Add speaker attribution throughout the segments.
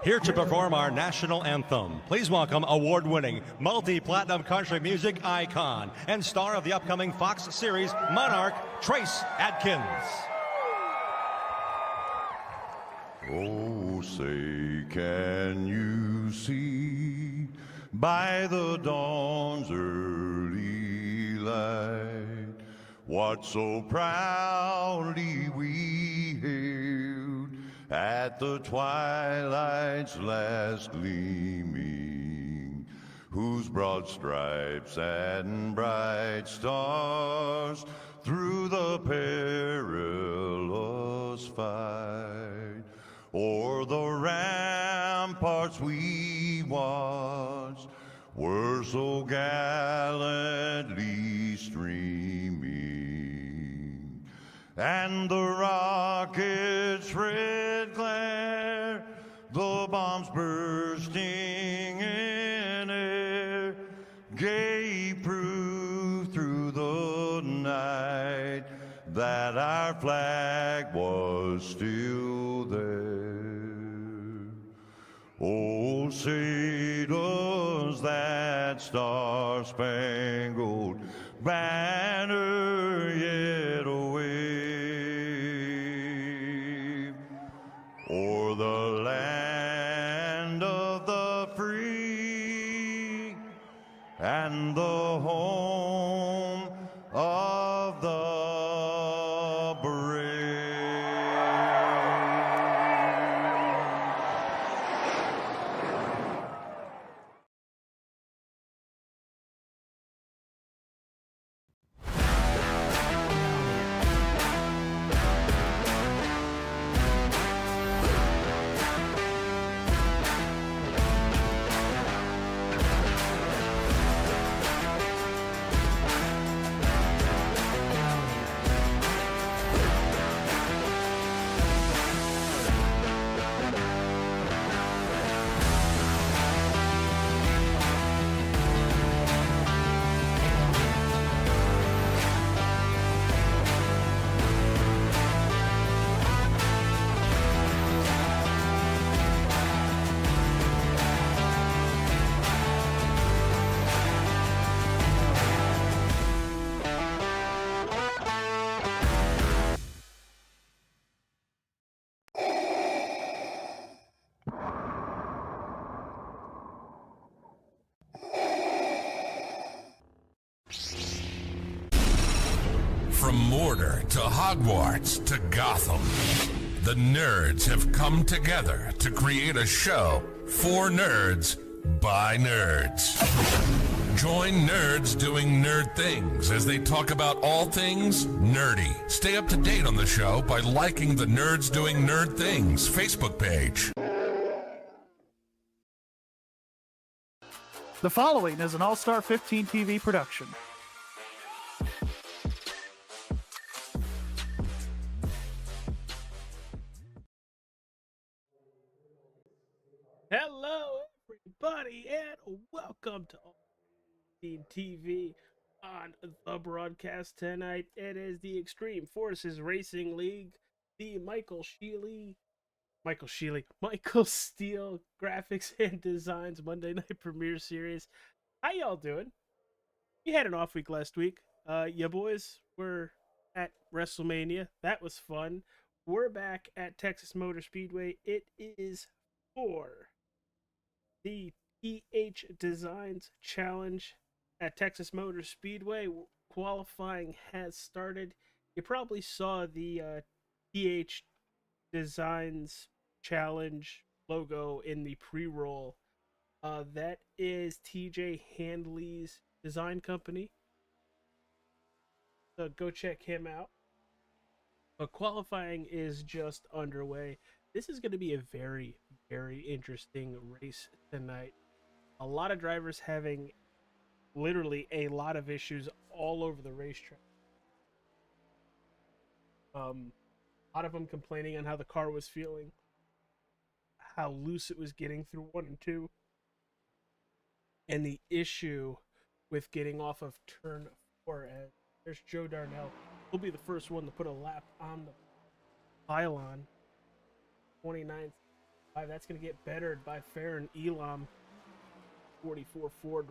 Speaker 1: Here to perform our national anthem, please welcome award-winning, multi-platinum country music icon and star of the upcoming Fox series Monarch, Trace Adkins.
Speaker 2: Oh, say, can you see by the dawn's early light what so proudly we hailed at the twilight's last gleaming, whose broad stripes and bright stars through the perilous fight o'er the ramparts we watched were so gallantly streaming, and the rocket's red glare, the bombs bursting in air, gave proof through the night that our flag was still there. Oh, say does that star-spangled banner yet wave o'er the land of the free and the home of the brave.
Speaker 3: From Mordor to Hogwarts to Gotham, the nerds have come together to create a show for nerds by nerds. Join nerds doing nerd things as they talk about all things nerdy. Stay up to date on the show by liking the Nerds Doing Nerd Things Facebook page.
Speaker 4: The following is an All-Star 15 TV production.
Speaker 5: Hello, everybody, and welcome to All 15 TV. On the broadcast tonight, it is the Extreme Forces Racing League, the Michael Steele Graphics and Designs Monday Night Premiere Series. How y'all doing? You had an off week last week. You boys were at WrestleMania. That was fun. We're back at Texas Motor Speedway. It is for the TH Designs Challenge at Texas Motor Speedway. Qualifying has started. You probably saw the TH Designs Challenge logo in the pre-roll. That is TJ Handley's design company. So go check him out. But qualifying is just underway. This is going to be a very, very interesting race tonight. A lot of drivers having literally a lot of issues all over the racetrack. A lot of them complaining on how the car was feeling, how loose it was getting through 1 and 2, and the issue with getting off of turn 4. As there's Joe Darnell. He'll be the first one to put a lap on the pylon. 29th That's going to get bettered by Farron Elam. 44 Ford.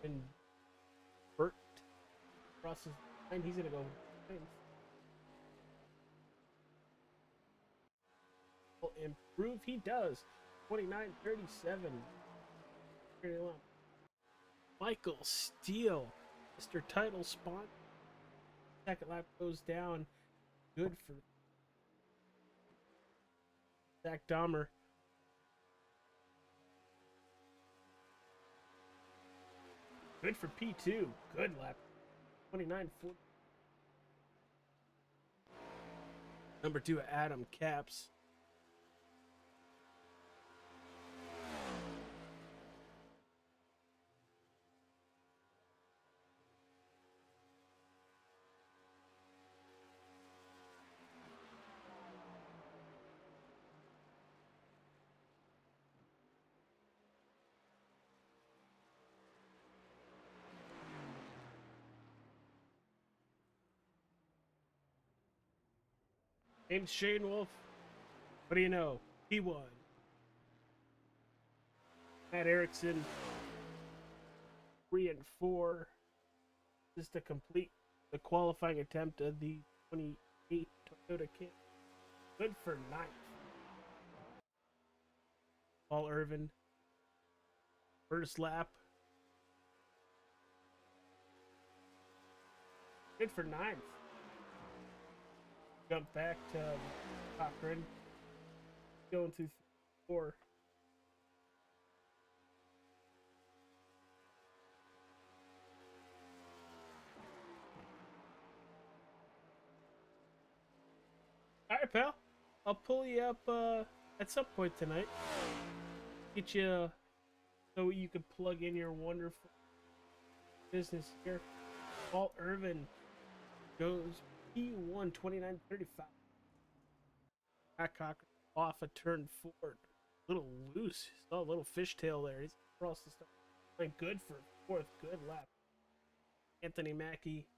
Speaker 5: And Bert crosses the line. He's going to go. Will improve. He does. 29.37. Michael Steele, Mr. Title Spawn. Second lap goes down. Good for Zach Dahmer. Good for P2. Good lap. 29.40. Number 2, Adam Caps. Name's Shane Wolf. What do you know? He won. Matt Erickson, 3 and 4. Just to complete the qualifying attempt of the 28 Toyota Camry. Good for 9th. Paul Irvin, first lap. Good for 9th. Jump back to Cochran. Going through 4. Alright, pal. I'll pull you up at some point tonight. Get you so you can plug in your wonderful business here. Paul Irvin goes P1 29.35. Matt Cochran off a turn 4. A little loose. Saw a little fishtail there. He's across the stuff. Went good for 4th. Good lap. Anthony Mackie.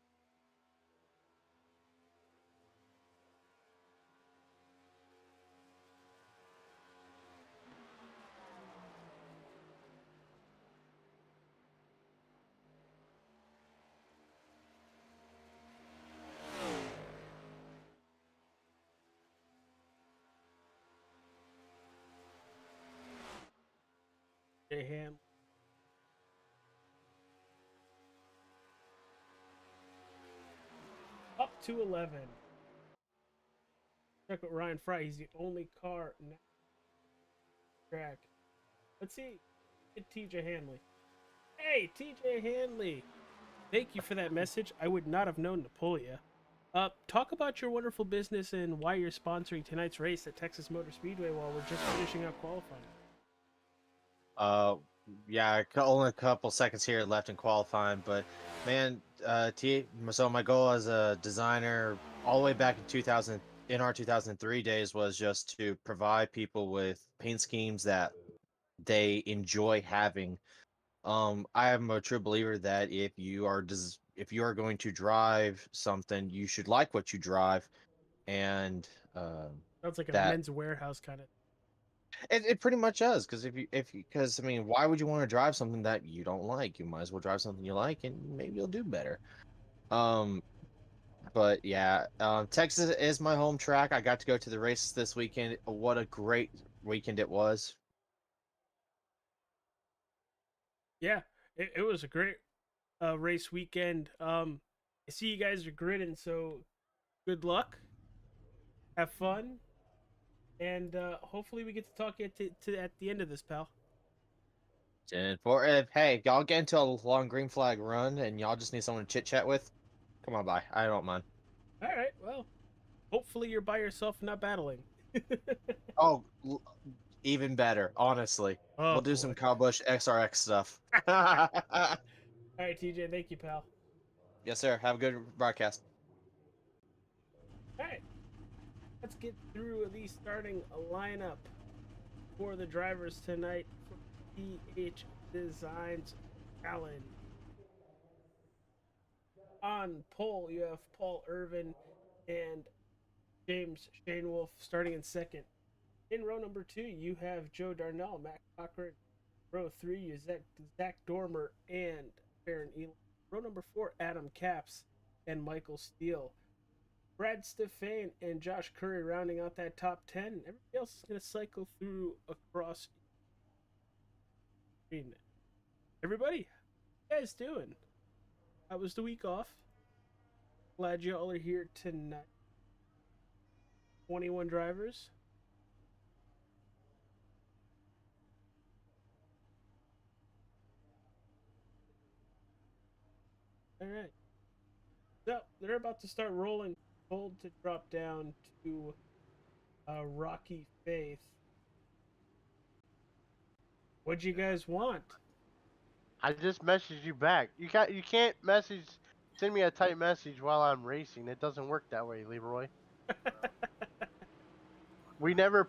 Speaker 5: Hand. Up to 11. Check with Ryan Fry. He's the only car in that track. Let's see. Get TJ Hanley. Hey, TJ Hanley. Thank you for that message. I would not have known to pull you. Talk about your wonderful business and why you're sponsoring tonight's race at Texas Motor Speedway while we're just finishing up qualifying.
Speaker 6: Yeah, only a couple seconds here left in qualifying, but man, so my goal as a designer all the way back in our 2003 days was just to provide people with paint schemes that they enjoy having. I am a true believer that if you are going to drive something, you should like what you drive, and
Speaker 5: Sounds like a
Speaker 6: that
Speaker 5: Men's Warehouse kind of.
Speaker 6: it pretty much does, because because I mean, why would you want to drive something that you don't like? You might as well drive something you like, and maybe you'll do better. But yeah, Texas is my home track. I got to go to the races this weekend. What a great weekend it was.
Speaker 5: Yeah, it was a great race weekend. I see you guys are grinning, so good luck. Have fun. And hopefully we get to talk at the end of this, pal.
Speaker 6: 10-4. Hey, y'all get into a long green flag run, and y'all just need someone to chit chat with, come on by. I don't mind.
Speaker 5: All right. Well, hopefully you're by yourself, not battling.
Speaker 6: Oh, even better, honestly.
Speaker 5: Oh,
Speaker 6: We'll do
Speaker 5: boy.
Speaker 6: some Kyle Busch XRX stuff.
Speaker 5: All right, TJ. Thank you, pal.
Speaker 6: Yes, sir. Have a good broadcast.
Speaker 5: All right. Let's get through the starting lineup for the drivers tonight for PH Designs Challenge. on pole, you have Paul Irvin and James Shane Wolf starting in second. In row number 2, you have Joe Darnell, Matt Cochran. Row 3, you Zach Dormer and Baron Elam. Row number 4, Adam Capps and Michael Steele. Brad Stefan and Josh Curry rounding out that top 10. Everybody else is going to cycle through across. Everybody, how you guys doing? How was the week off? Glad you all are here tonight. 21 drivers. All right. So they're about to start rolling. Told to drop down to Rocky Faith. What'd you guys want?
Speaker 7: I just messaged you back. You can't send me a type message while I'm racing. It doesn't work that way, Leroy. We never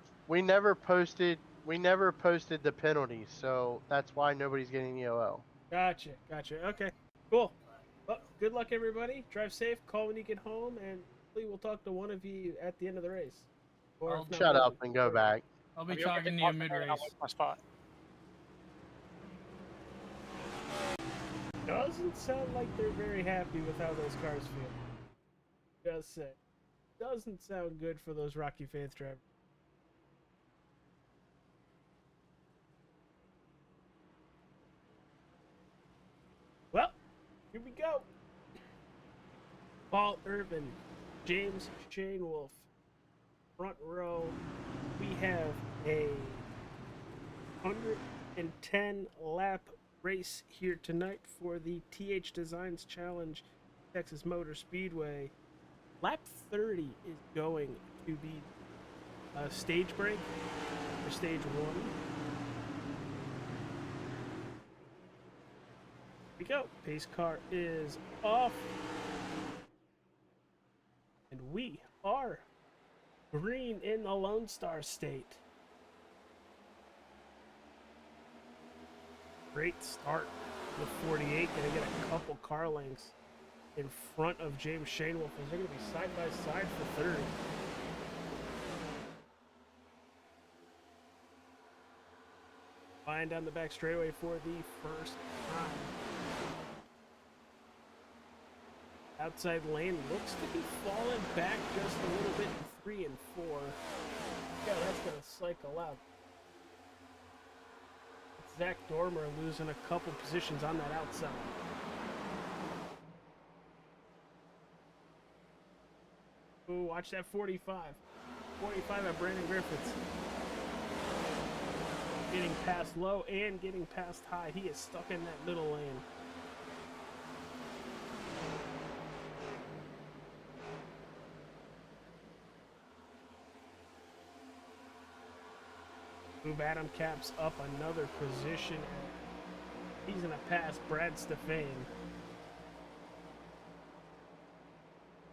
Speaker 7: posted the penalties, so that's why nobody's getting EOL.
Speaker 5: Gotcha. Okay, cool. Well, good luck, everybody. Drive safe. Call when you get home, and hopefully we'll talk to one of you at the end of the race. Or if not,
Speaker 7: Shut up and go back.
Speaker 8: I'll be talking to you mid-race.
Speaker 4: My spot.
Speaker 5: Doesn't sound like they're very happy with how those cars feel. Just say. Doesn't sound good for those Rocky Faith drivers. Well, here we go. Paul Irvin, James Shane Wolf. Front row, we have a 110 lap race here tonight for the TH Designs Challenge Texas Motor Speedway. Lap 30 is going to be a stage break for stage 1. Here we go. Pace car is off. And we are green in the Lone Star State. Great start with 48. Gonna get a couple car lengths in front of James Shane Wolf as they're gonna be side by side for third. Flying down the back straightaway for the first time. Outside lane looks to be falling back just a little bit in 3 and 4. Yeah, that's gonna cycle out. Zach Dormer losing a couple positions on that outside. Ooh, watch that 45. 45 at Brandon Griffiths. Getting past low and getting past high. He is stuck in that middle lane. Move Adam Capps up another position. He's going to pass Brad Stefan.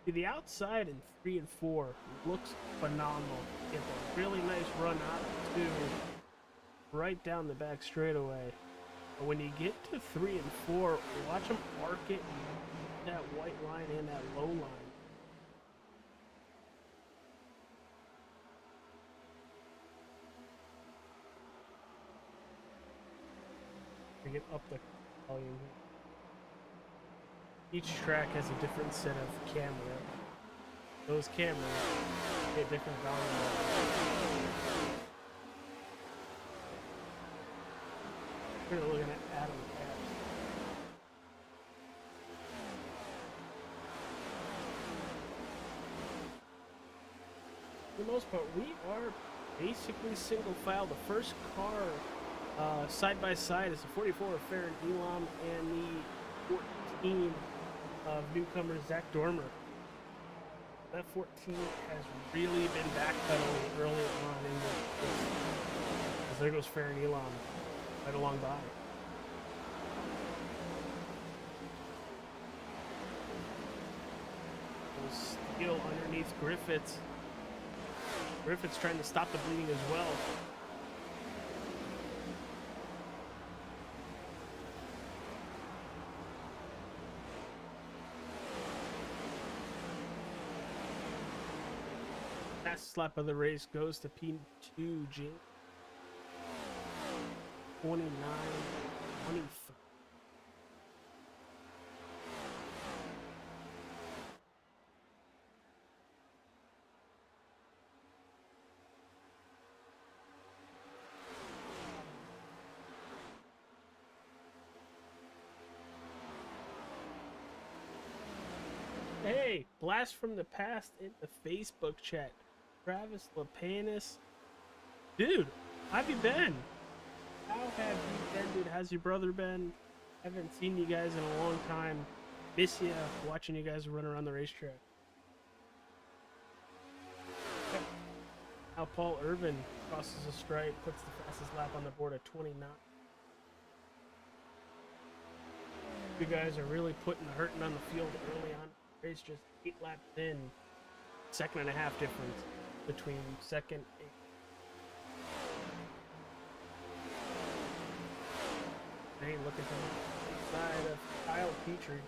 Speaker 5: The outside in 3 and 4 looks phenomenal. Get a really nice run out to right down the back straightaway. But when you get to 3 and 4, watch them arc it, that white line and that low line. Get up the volume here. Each track has a different set of camera. Those cameras get different volume. We're looking at Adam Capps. For the most part, we are basically single file. The first car side by side is the 44 of Farron Elam and the 14 of newcomer Zach Dormer. That 14 has really been backpedaling early on in the race. As there goes Farron Elam right along by. Steele underneath Griffiths. Griffiths trying to stop the bleeding as well. Fastest lap of the race goes to P2, G. 29, 23. Hey, blast from the past in the Facebook chat. Travis Lapanis. Dude, how have you been? How have you been, dude? How's your brother been? Haven't seen you guys in a long time. Miss you watching you guys run around the racetrack. Now Paul Irvin crosses a stripe, puts the fastest lap on the board at 29. You guys are really putting the hurting on the field early on. Race just 8 laps in. Second and a half difference between second and looking from the side of Kyle Petrie.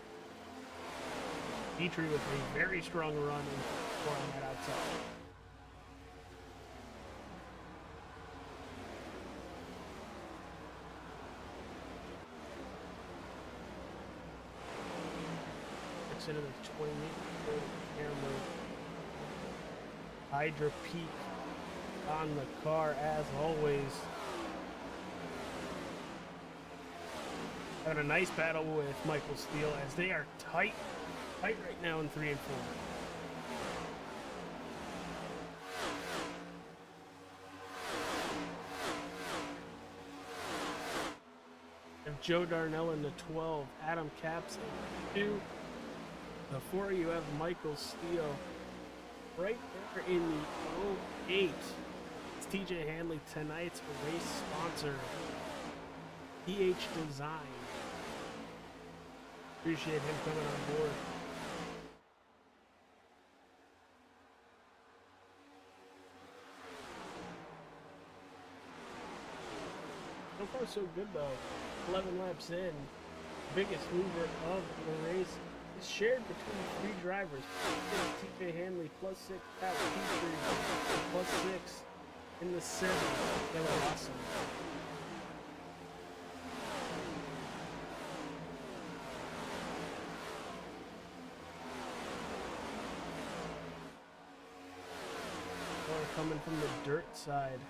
Speaker 5: Petrie with a very strong run and score on that outside. It's into the 28 camera. Hydra Peak on the car as always. Having a nice battle with Michael Steele as they are tight right now in 3 and 4. And Joe Darnell in the 12, Adam Capps in the 2. Before you have Michael Steele right there in the 08. It's TJ Hanley, tonight's race sponsor, PH Design. Appreciate him coming on board. So far so good though. 11 laps in. Biggest mover of the race is shared between 3 drivers. TJ Hanley +6, Pat Petrie +6 in the 7. They were awesome. Coming from the dirt side,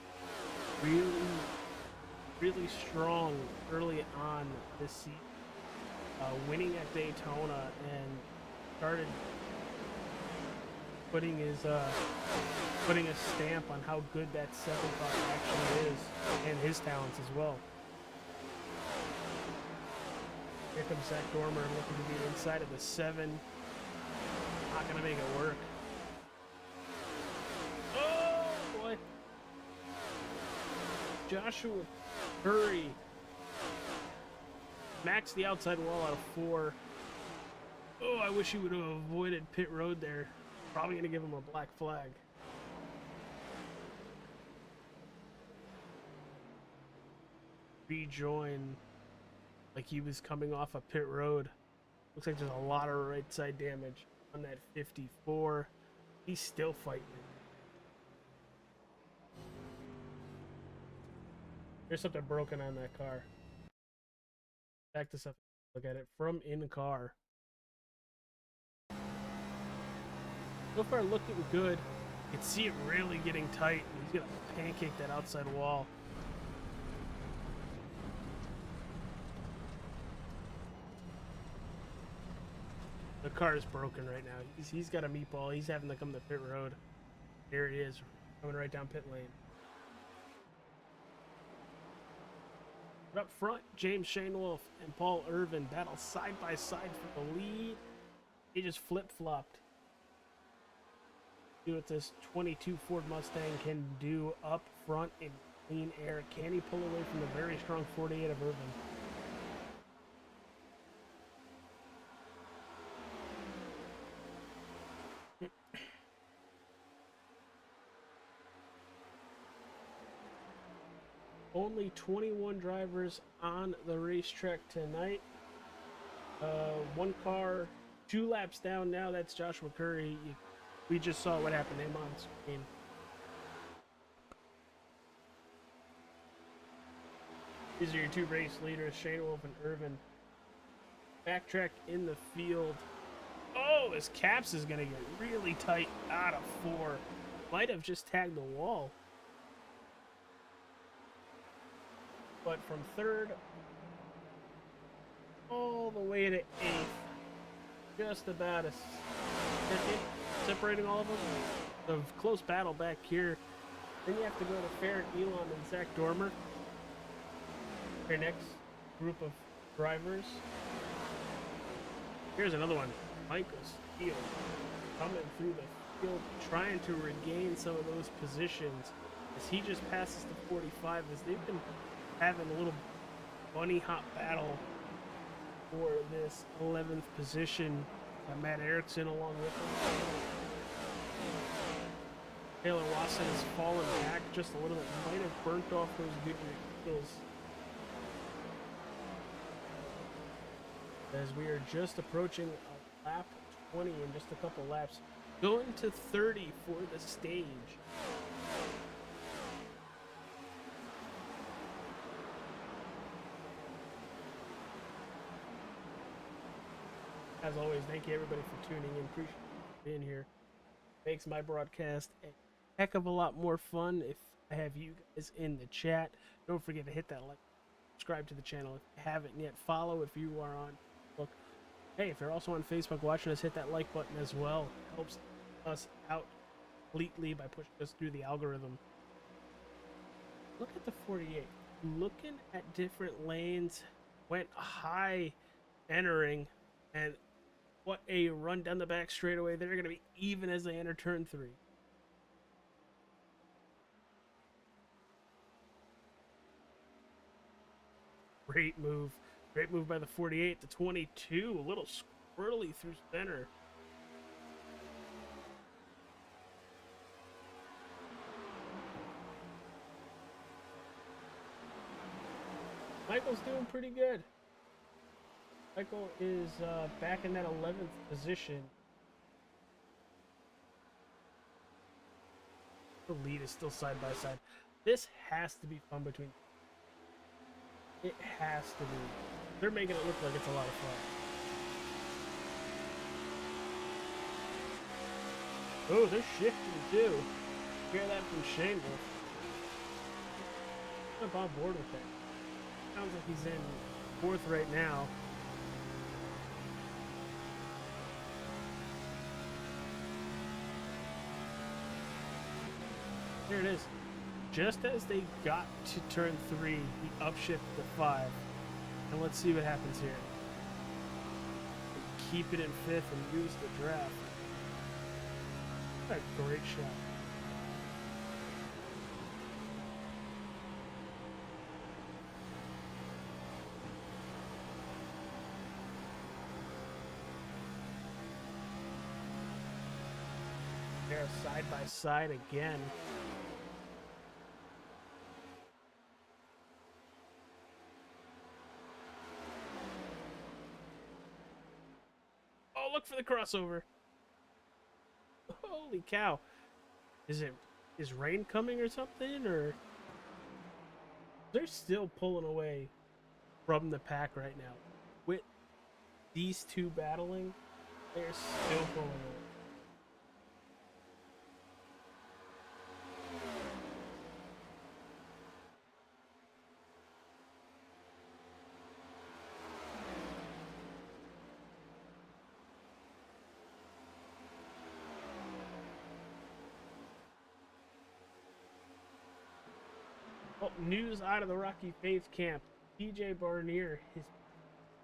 Speaker 5: really strong early on this season, winning at Daytona and started putting a stamp on how good that 7 car actually is and his talents as well. Here comes Zach Dormer looking to be inside of the 7. Not gonna make it work. Joshua Curry maxed the outside wall out of 4. Oh, I wish he would have avoided pit road there. Probably going to give him a black flag. Rejoin like he was coming off a pit road. Looks like there's a lot of right side damage on that 54. He's still fighting it. There's something broken on that car. Back this up. Look at it from in the car. So far looking good. You can see it really getting tight. He's gonna pancake that outside wall. The car is broken right now. He's got a meatball. He's having to come to pit road. There he is, coming right down pit lane. Up front, James Shainwolf and Paul Irvin battle side by side for the lead. He just flip-flopped. See what this 22 Ford Mustang can do up front in clean air. Can he pull away from the very strong 48 of Irvin? Only 21 drivers on the racetrack tonight. 1 car, 2 laps down now. That's Joshua Curry. We just saw what happened to him on screen. These are your two race leaders, Shane Wolf and Irvin. Backtrack in the field. Oh, his Caps is going to get really tight out of 4. Might have just tagged the wall. But from 3rd all the way to 8th, just about a second separating all of them. A close battle back here. Then you have to go to Farron, Elon, and Zach Dormer. Your next group of drivers. Here's another one. Michael Steele coming through the field, trying to regain some of those positions as he just passes the 45, as they've been having a little bunny hop battle for this 11th position. Matt Erickson along with him. Taylor Watson has fallen back just a little bit. Might have burnt off those Goodyear wheels. As we are just approaching a lap 20 in just a couple laps. Going to 30 for the stage. As always, thank you everybody for tuning in. Appreciate you being here. Makes my broadcast a heck of a lot more fun if I have you guys in the chat. Don't forget to hit that like, subscribe to the channel if you haven't yet. Follow if you are on Facebook. Hey, if you're also on Facebook watching us, hit that like button as well. It helps us out completely by pushing us through the algorithm. Look at the 48. Looking at different lanes. Went high entering, and what a run down the back straightaway. They're going to be even as they enter turn 3. Great move. Great move by the 48 to 22. A little squirrely through center. Michael's doing pretty good. Michael is back in that 11th position. The lead is still side by side. This has to be fun between. It has to be. They're making it look like it's a lot of fun. Oh, they're shifting too. Hear that from Shane Wolf. I'm on board with that. Sounds like he's in 4th right now. There it is. Just as they got to turn 3, he upshifted to 5. And let's see what happens here. Keep it in 5th and use the draft. What a great shot. They're side by side again. Oh, look for the crossover. Holy cow. Is rain coming or something, or they're still pulling away from the pack right now. With these two battling, they're still pulling away. Well, news out of the Rocky Faith camp. TJ Barnier,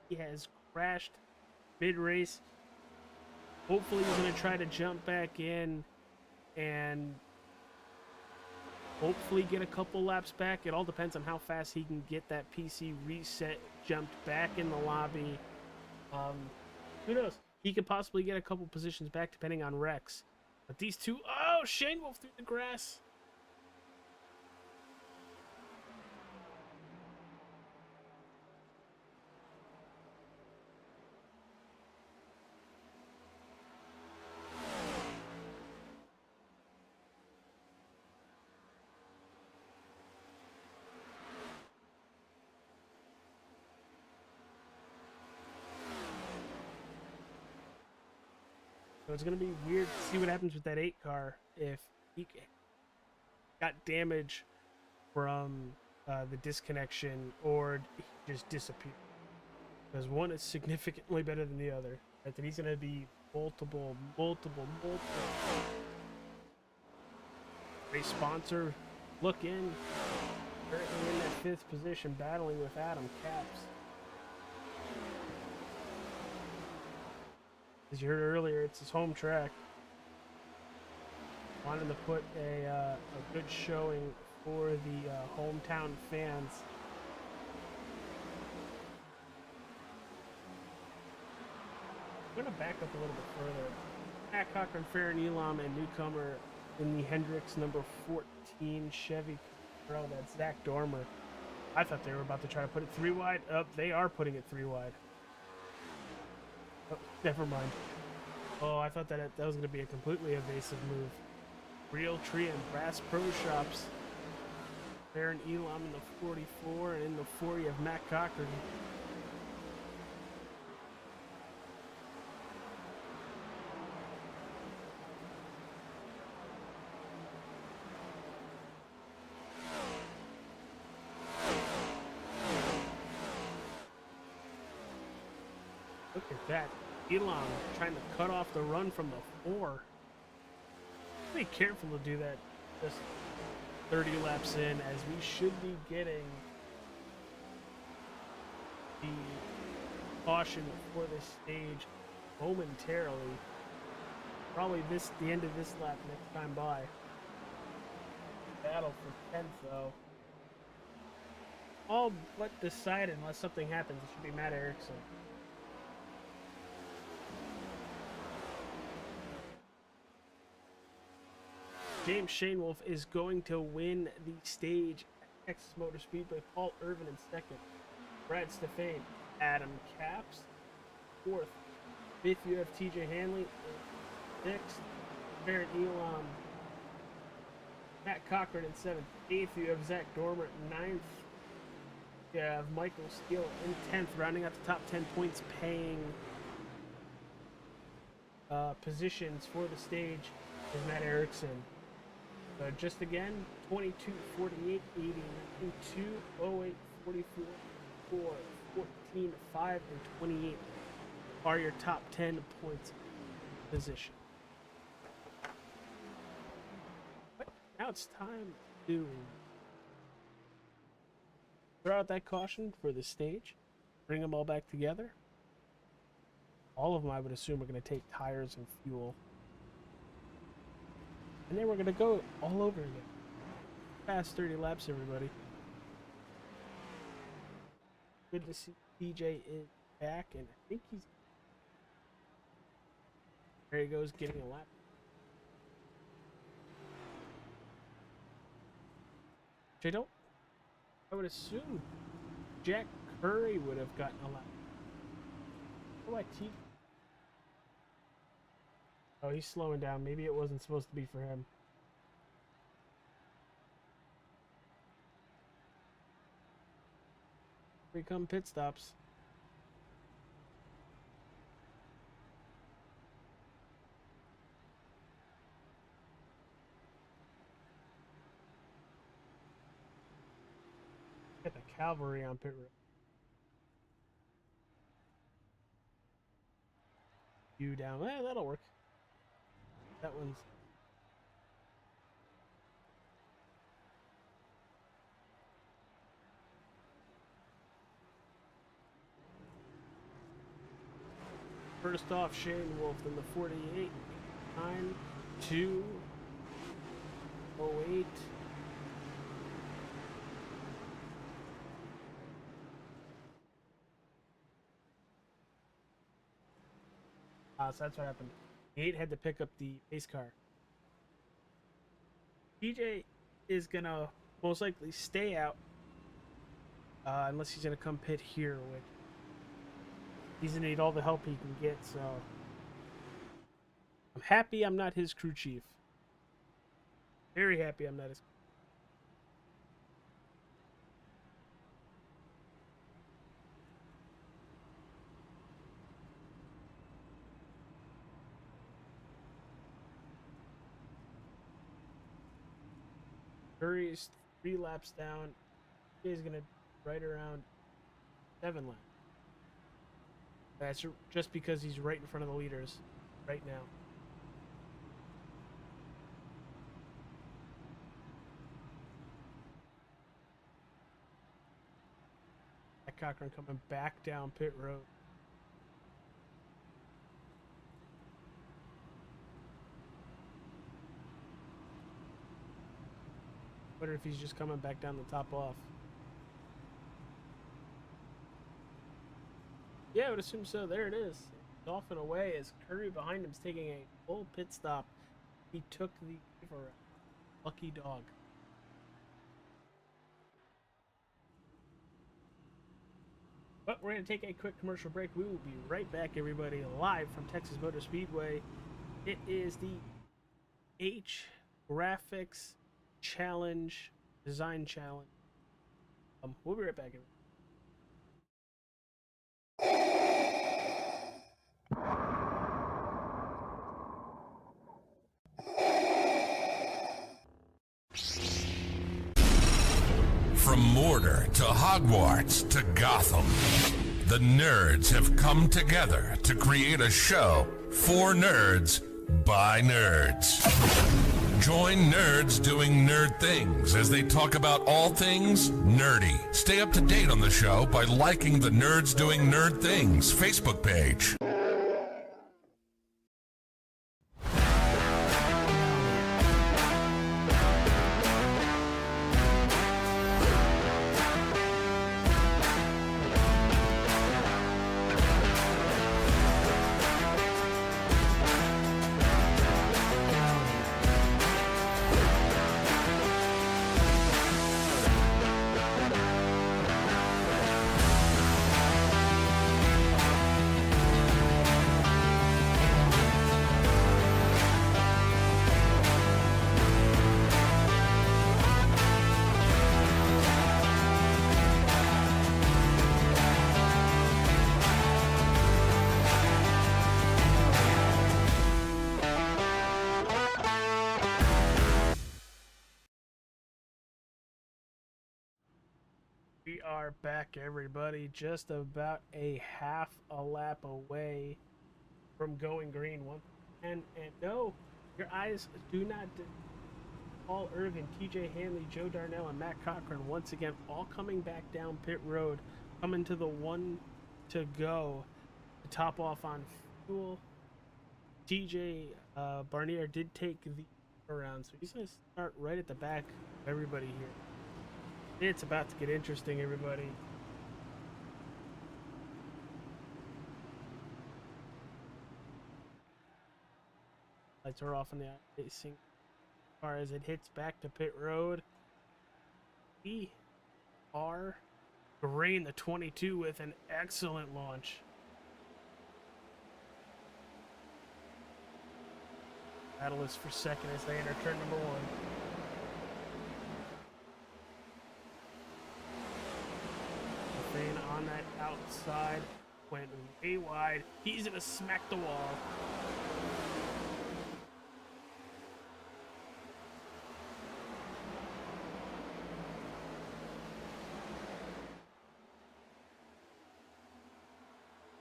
Speaker 5: he has crashed mid-race. Hopefully he's going to try to jump back in and hopefully get a couple laps back. It all depends on how fast he can get that PC reset, jumped back in the lobby. Who knows? He could possibly get a couple positions back depending on Rex. But these two, oh, Shane Wolf through the grass. So it's going to be weird to see what happens with that 8 car if he got damage from the disconnection or he just disappeared. Because one is significantly better than the other. Right? That he's going to be multiple. Race sponsor, look in. Currently in that 5th position, battling with Adam Caps. As you heard earlier, it's his home track. Wanted to put a good showing for the hometown fans. I'm going to back up a little bit further. Matt Cochran, Farron Elam, and newcomer in the Hendricks number 14 Chevy Camaro, that's Zach Dormer. I thought they were about to try to put it 3 wide. Oh, they are putting it 3 wide. Oh, never mind. Oh, I thought that was going to be a completely evasive move. Real Tree and Brass Pro Shops. Farron Elam in the 44, and in the 40 of Matt Cochran. Look at that. Elam trying to cut off the run from the 4. Be careful to do that just 30 laps in, as we should be getting the caution for this stage momentarily. Probably the end of this lap next time by. Battle for 10th though. All but decided, unless something happens, it should be Matt Erickson. James Shanewolf is going to win the stage at Texas Motor Speedway. Paul Irvin in 2nd. Brad Stefane. Adam Caps. 4th. 5th, you have TJ Hanley. 6th, Barrett Elam. Matt Cochran in 7th. 8th, you have Zach Dormer. 9th, you have Michael Steele in 10th. Rounding out the top 10 points paying positions for the stage is Matt Erickson. Just again, 22, 48, 80, 92, 08, 44, 4, 14, 5, and 28 are your top 10 points position. But now it's time to throw out that caution for the stage, bring them all back together. All of them, I would assume, are going to take tires and fuel. And then we're going to go all over again. Fast 30 laps, everybody. Good to see DJ is back, and I think he's... There he goes, getting a lap. Which I would assume Jack Curry would have gotten a lap. What do I teach? Oh, he's slowing down. Maybe it wasn't supposed to be for him. Here come pit stops. Get the cavalry on pit road. You down. That'll work. That one's... First off, Shane Wolf in the 48. 9, 2, 08. So that's what happened. 8 had to pick up the pace car. DJ is gonna most likely stay out unless he's gonna come pit here, which he's gonna need all the help he can get. So I'm happy I'm not his crew chief. Very happy I'm not his. Curry's 3 laps down. He's going to right around 7 laps. That's just because he's right in front of the leaders right now. Cochran coming back down pit road. Wonder if he's just coming back down the top off. Yeah, I would assume so. There it is. It's off and away as Curry behind him is taking a full pit stop. He took the EFRL. Lucky dog. But we're going to take a quick commercial break. We will be right back, everybody, live from Texas Motor Speedway. It is the Grafix Challenge, Design Challenge. We'll be right back, everybody.
Speaker 3: From Mordor to Hogwarts to Gotham, the nerds have come together to create a show for nerds by nerds. Join nerds doing nerd things as they talk about all things nerdy. Stay up to date on the show by liking the Nerds Doing Nerd Things Facebook page.
Speaker 5: We are back, everybody. Just about a half a lap away from going green once. And no, your eyes do not. Paul Irvin, TJ Hanley, Joe Darnell, and Matt Cochran once again all coming back down pit road, coming to the 1 to go to top off on fuel. TJ Barnier did take the around, so he's going to start right at the back of everybody here. It's about to get interesting, everybody. Lights are off on the iRacing. As far as it hits back to pit road, we are green the 22 with an excellent launch. Battleists for second as they enter turn number 1. On that outside, went way wide. He's gonna smack the wall.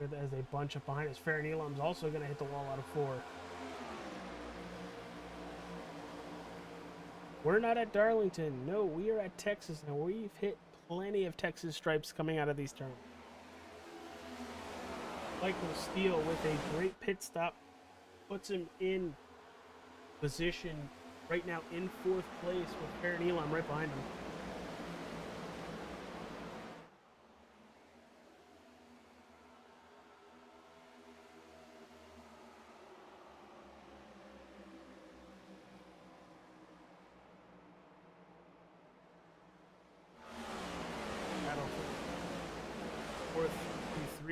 Speaker 5: As they bunch up behind us, Farron Elam's also gonna hit the wall out of 4. We're not at Darlington. No, we are at Texas, and we've hit plenty of Texas stripes coming out of these turns. Michael Steele with a great pit stop puts him in position right now in 4th place with Farron Elam right behind him.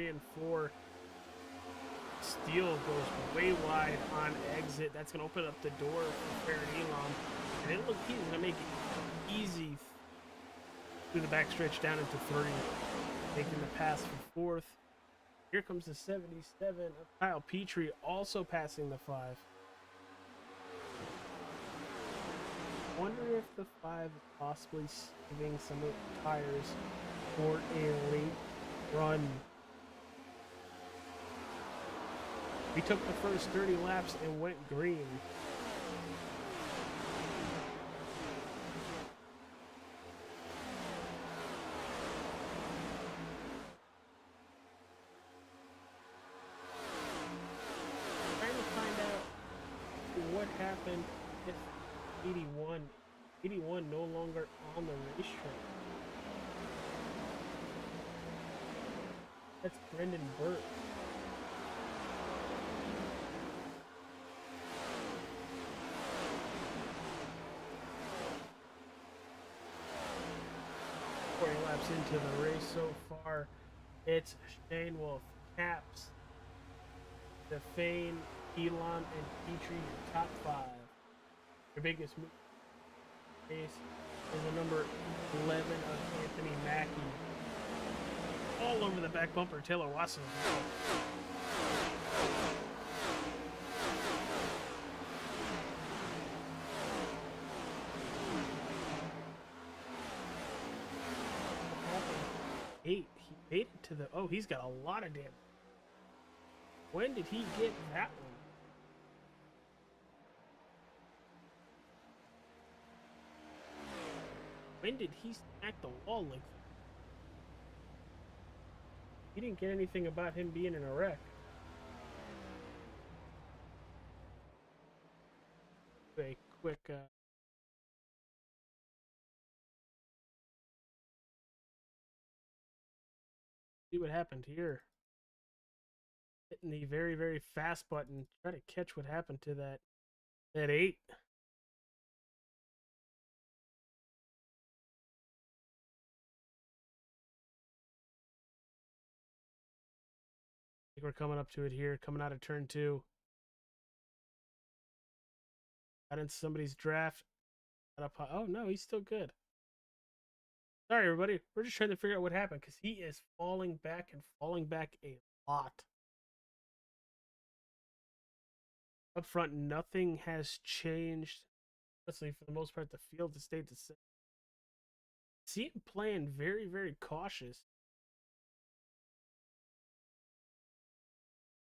Speaker 5: And 4. Steele goes way wide on exit. That's going to open up the door for Farron Elam. And it looks he's going to make it easy through the backstretch down into 3. Making the pass for 4th. Here comes the 77 of Kyle Petrie, also passing the 5. wonder if the 5 is possibly saving some of the tires for a late run. We took the first 30 laps and went green. Trying to find out what happened if 81 no longer on the racetrack. That's Brendan Burt. Laps into the race so far. It's Shane Wolf, Caps, Defane, Elon, and Petrie, your top 5. Your biggest move race is the number 11 of Anthony Mackie. All over the back bumper, Taylor Watson. He made it to the... Oh, he's got a lot of damage. When did he get that one? When did he smack the wall like that? He didn't get anything about him being in a wreck. A quick... see what happened here. Hitting the very, very fast button. Try to catch what happened to that 8. I think we're coming up to it here. Coming out of turn 2. Got into somebody's draft. Oh no, he's still good. Sorry, everybody. We're just trying to figure out what happened because he is falling back and falling back a lot. Up front, nothing has changed. Honestly, for the most part, the field has stayed the same. See him playing very, very cautious.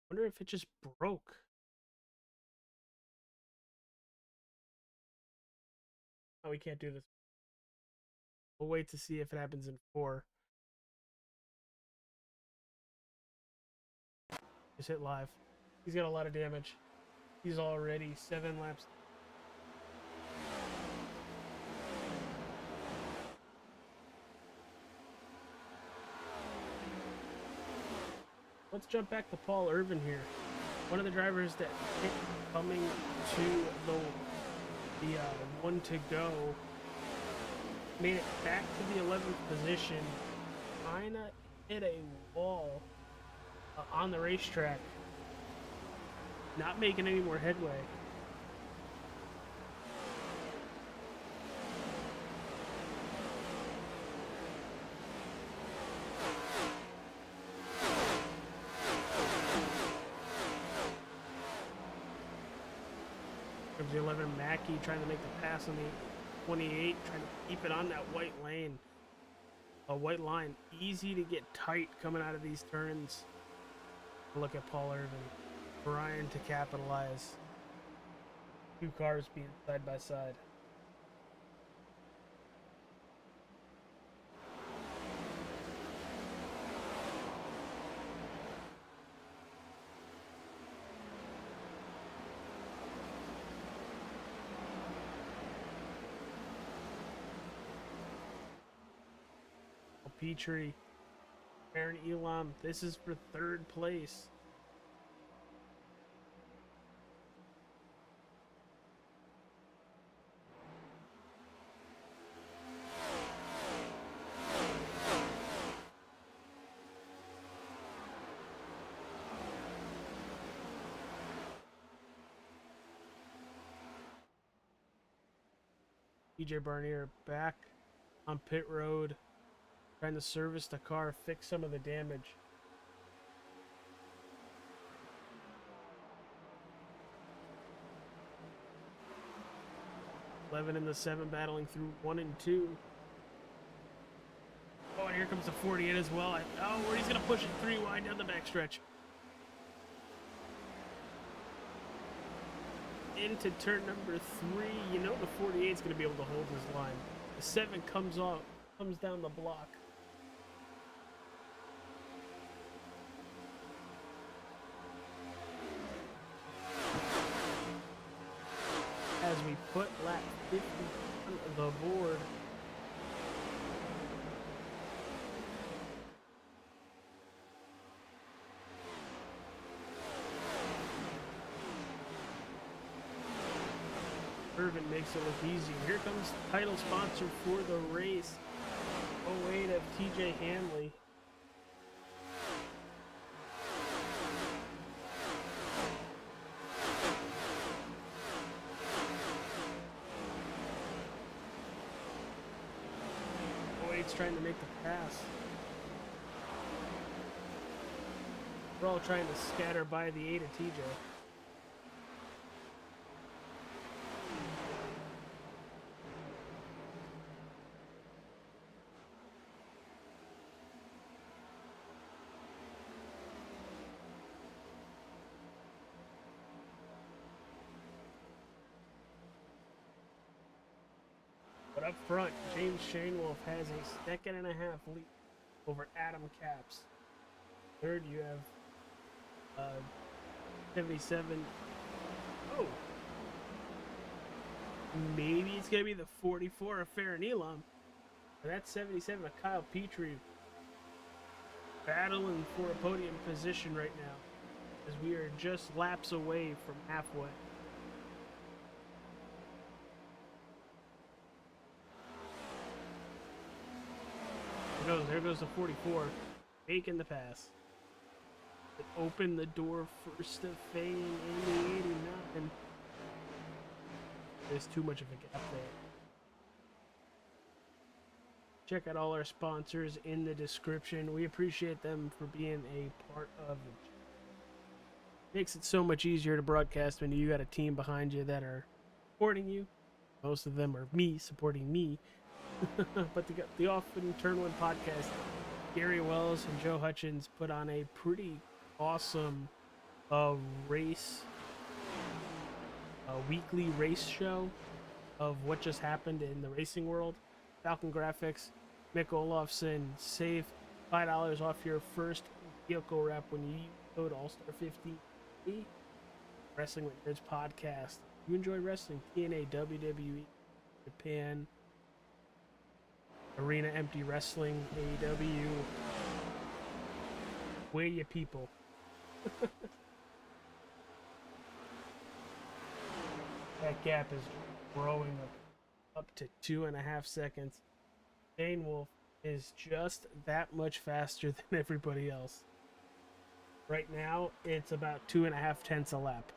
Speaker 5: Wonder if it just broke. Oh, we can't do this. We'll wait to see if it happens in 4. Just hit live. He's got a lot of damage. He's already 7 laps. Let's jump back to Paul Irvin here. One of the drivers that hit coming to the one to go. Made it back to the 11th position. Kinda hit a wall on the racetrack. Not making any more headway. Comes the 11 Mackie trying to make the pass on the 28, trying to keep it on that white lane. A white line. Easy to get tight coming out of these turns. Look at Paul Irvin. Brian to capitalize. 2 cars being side by side. Petrie, Aaron Elam, this is for 3rd place. TJ Barnier back on pit road. Trying to service the car, fix some of the damage. 11 and the 7 battling through 1 and 2. Oh, and here comes the 48 as well. Oh, he's going to push it 3 wide down the backstretch. Into turn number 3. You know the 48 is going to be able to hold his line. The 7 comes down the block. As we put lap 50 on the board. Irvin makes it look easy. Here comes title sponsor for the race. 08 of TJ Hanley. Trying to make the pass. We're all trying to scatter by the 8 of TJ. But up front, James Shanewolf has a 2.5 second lead over Adam Capps. Third, you have 77. Oh, maybe it's gonna be the 44 of Farron Elam. But that's 77 of Kyle Petrie, battling for a podium position right now, as we are just laps away from halfway. There goes the 44, making the pass. It opened the door first to Fane in the 89. There's too much of a gap there. Check out all our sponsors in the description. We appreciate them for being a part of it. Makes it so much easier to broadcast when you got a team behind you that are supporting you. Most of them are me supporting me. But the Often Turn One podcast, Gary Wells and Joe Hutchins put on a pretty awesome weekly race show of what just happened in the racing world. Falcon Grafix, Mick Olofsson, save $5 off your first vehicle wrap when you go to All-Star 50. Wrestling with Nerds podcast. You enjoy wrestling, TNA, WWE, Japan, Arena Empty Wrestling, AEW. Where you people? That gap is growing up to 2.5 seconds. Dane Wolf is just that much faster than everybody else. Right now, it's about 2.5 tenths a lap.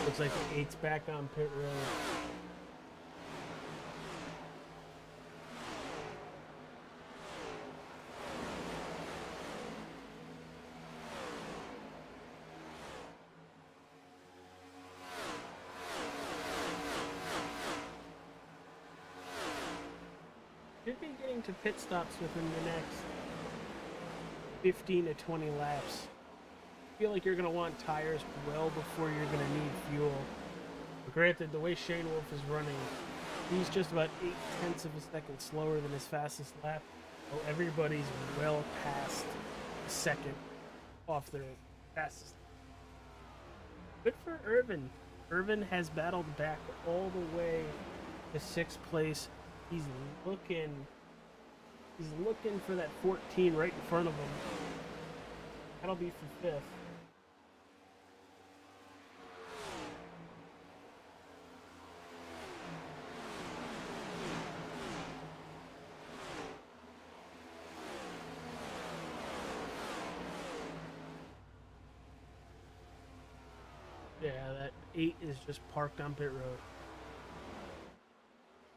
Speaker 5: Looks like the 8's back on pit road. Should be getting to pit stops within the next 15 to 20 laps. I feel like you're going to want tires well before you're going to need fuel. But granted, the way Shane Wolf is running, he's just about 0.8 of a second slower than his fastest lap. Well, everybody's well past a second off their fastest. Good for Irvin. Irvin has battled back all the way to 6th place. He's looking for that 14 right in front of him. That'll be for 5th. Yeah, that 8 is just parked on pit road.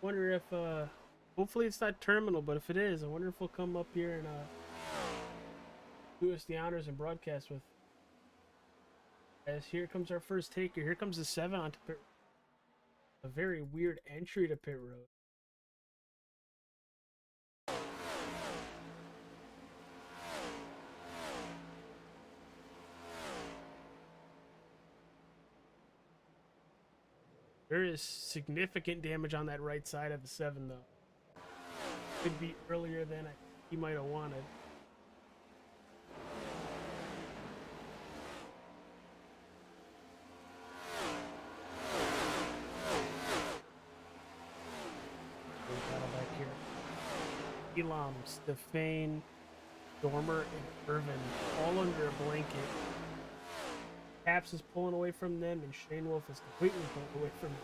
Speaker 5: Wonder if Hopefully it's not terminal, but if it is, I wonder if we'll come up here and do us the honors and broadcast with. As here comes our first taker. Here comes the 7 onto pit. A very weird entry to pit road. There is significant damage on that right side of the 7, though. Could be earlier than he might have wanted. Battle back here. Elam, Stefane, Dormer, and Irvin all under a blanket. Caps is pulling away from them, and Shane Wolf is completely pulling away from them.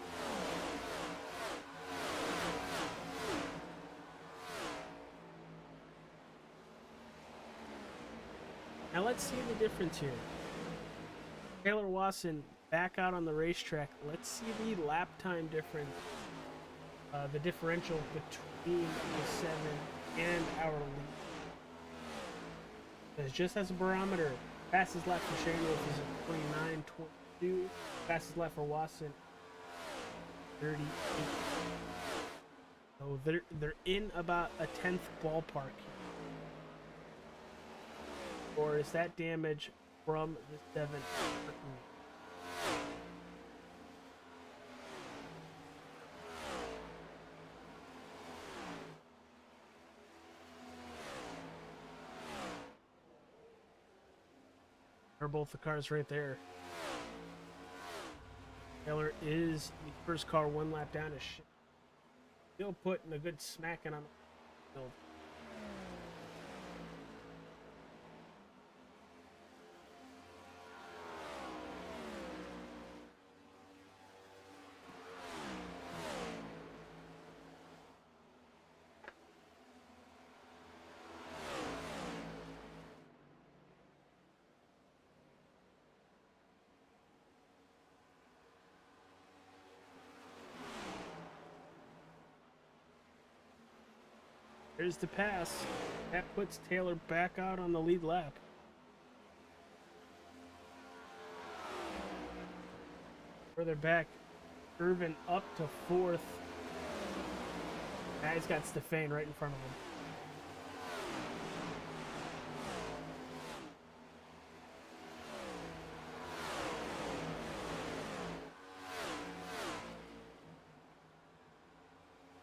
Speaker 5: Now let's see the difference here. Taylor Wasson back out on the racetrack. Let's see the lap time difference. The differential between the 7 and our lead. Because just as a barometer, fastest lap for Shane Wolf is at 29.22. Fastest lap for Wasson, 38. So they're in about a 10th ballpark here. Or is that damage from the 7th? Are both the cars right there. Taylor is the first car 1 lap down to still putting a good smacking on the field. There's the pass. That puts Taylor back out on the lead lap. Further back, Irvin up to 4th. Now he's got Stefane right in front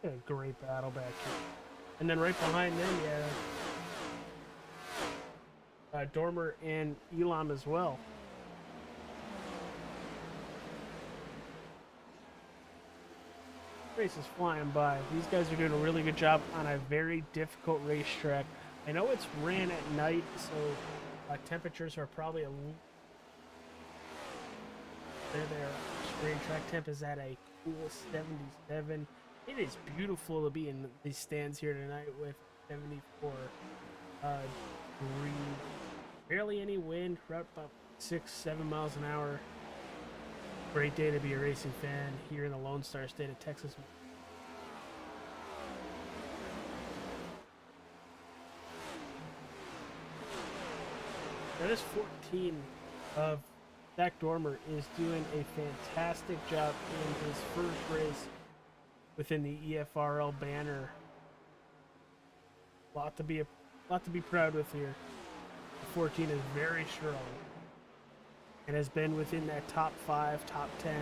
Speaker 5: of him. A great battle back here. And then right behind them, yeah, Dormer and Elam as well. Race is flying by. These guys are doing a really good job on a very difficult racetrack. I know it's ran at night, so temperatures are probably a little... There. Screen track temp is at a cool 77. It is beautiful to be in these stands here tonight with 74 degrees. Barely any wind, right about 6-7 miles an hour. Great day to be a racing fan here in the Lone Star State of Texas. That is 14 of Zach Dormer is doing a fantastic job in his first race within the EFRL banner. A lot to be proud with here. The 14 is very strong and has been within that top 5, top 10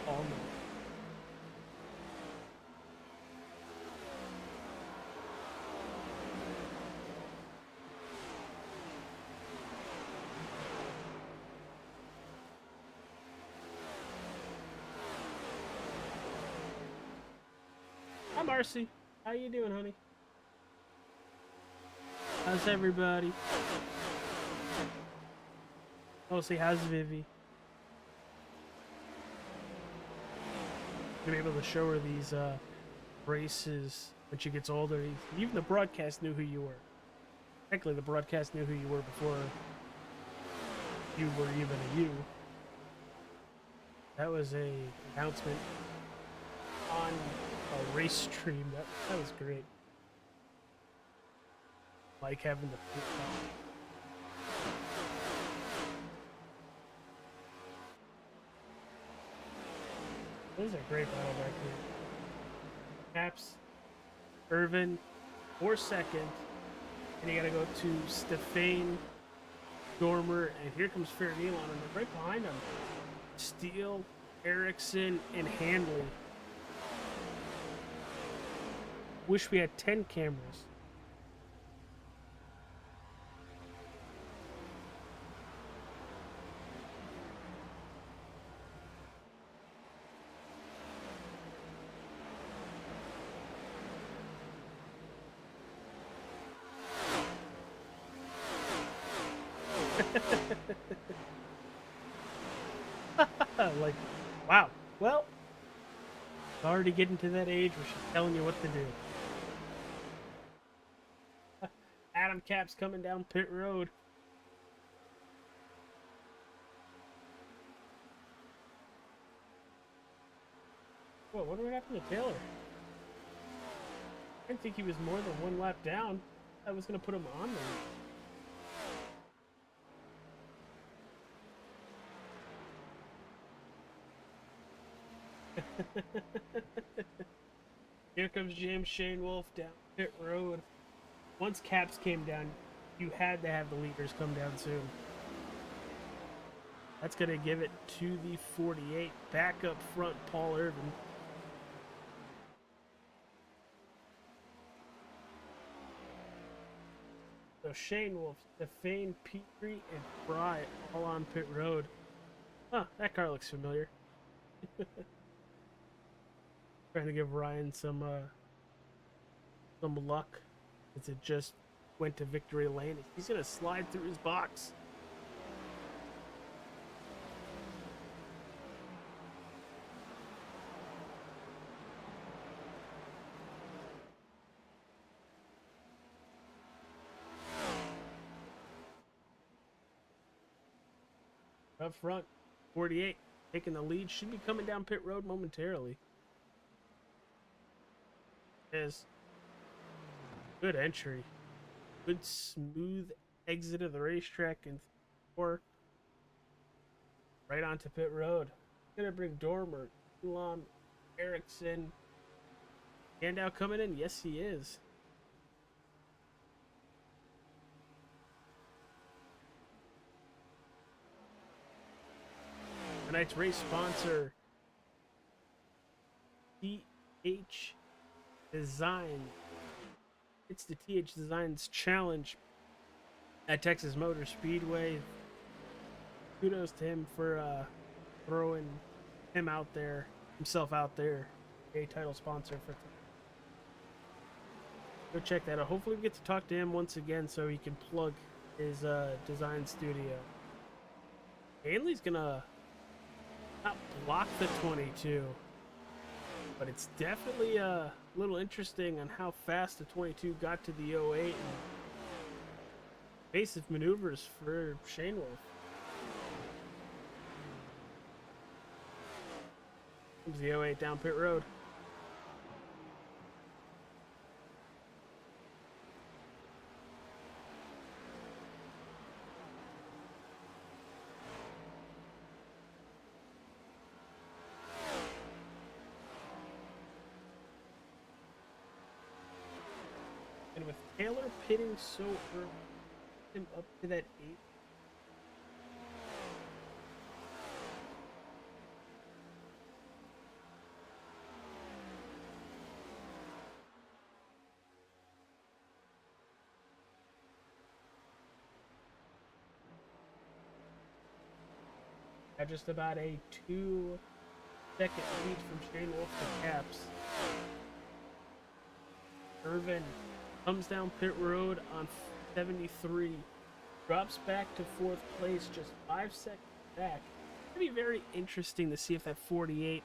Speaker 5: all night. Hi Marcy, how you doing, honey? How's everybody? Oh, say how's Vivi? Gonna be able to show her these races when she gets older. Even the broadcast knew who you were. Technically, the broadcast knew who you were before you were even a you. That was a announcement on race stream. That was great. Like having the this is a great battle back here. Caps, Irvin, for second, and you gotta go to Stefan, Dormer, and here comes Fairneel on him. Right behind him, Steele, Erickson, and Hanley. Wish we had 10 cameras. Like, wow. Well, it's already getting to that age where she's telling you what to do. Adam Cap's coming down pit road. Whoa, what happened to Taylor? I didn't think he was more than one lap down. I was going to put him on there. Here comes James Shane Wolf down pit road. Once Caps came down, you had to have the leaders come down soon. That's going to give it to the 48. Back up front, Paul Irvin. So Shane Wolf, Stefan, Petrie, and Fry all on pit road. Huh, that car looks familiar. Trying to give Ryan some luck, as it just went to victory lane. He's gonna slide through his box. Up front, 48 taking the lead, should be coming down pit road momentarily. Is good entry, good smooth exit of the racetrack, and four right onto pit road. Gonna bring Dormer, Elon, Erickson, Handow coming in. Yes, he is. Tonight's race sponsor, TH Design. It's the TH Designs Challenge at Texas Motor Speedway. Kudos to him for throwing himself out there, a title sponsor for. Go check that out. Hopefully we get to talk to him once again so he can plug his design studio. Hanley's gonna not block the 22, but it's definitely a little interesting on how fast the 22 got to the 08 and evasive maneuvers for Shane Wolf. Comes the 08 down pit road. And with Taylor pitting so early, him up to that 8. At just about a 2-second lead from Shane Wolf to Caps. Irvin comes down pit road on 73, drops back to 4th place, just 5 seconds back. It'll be very interesting to see if that 48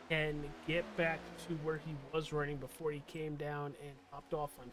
Speaker 5: can get back to where he was running before he came down and popped off on.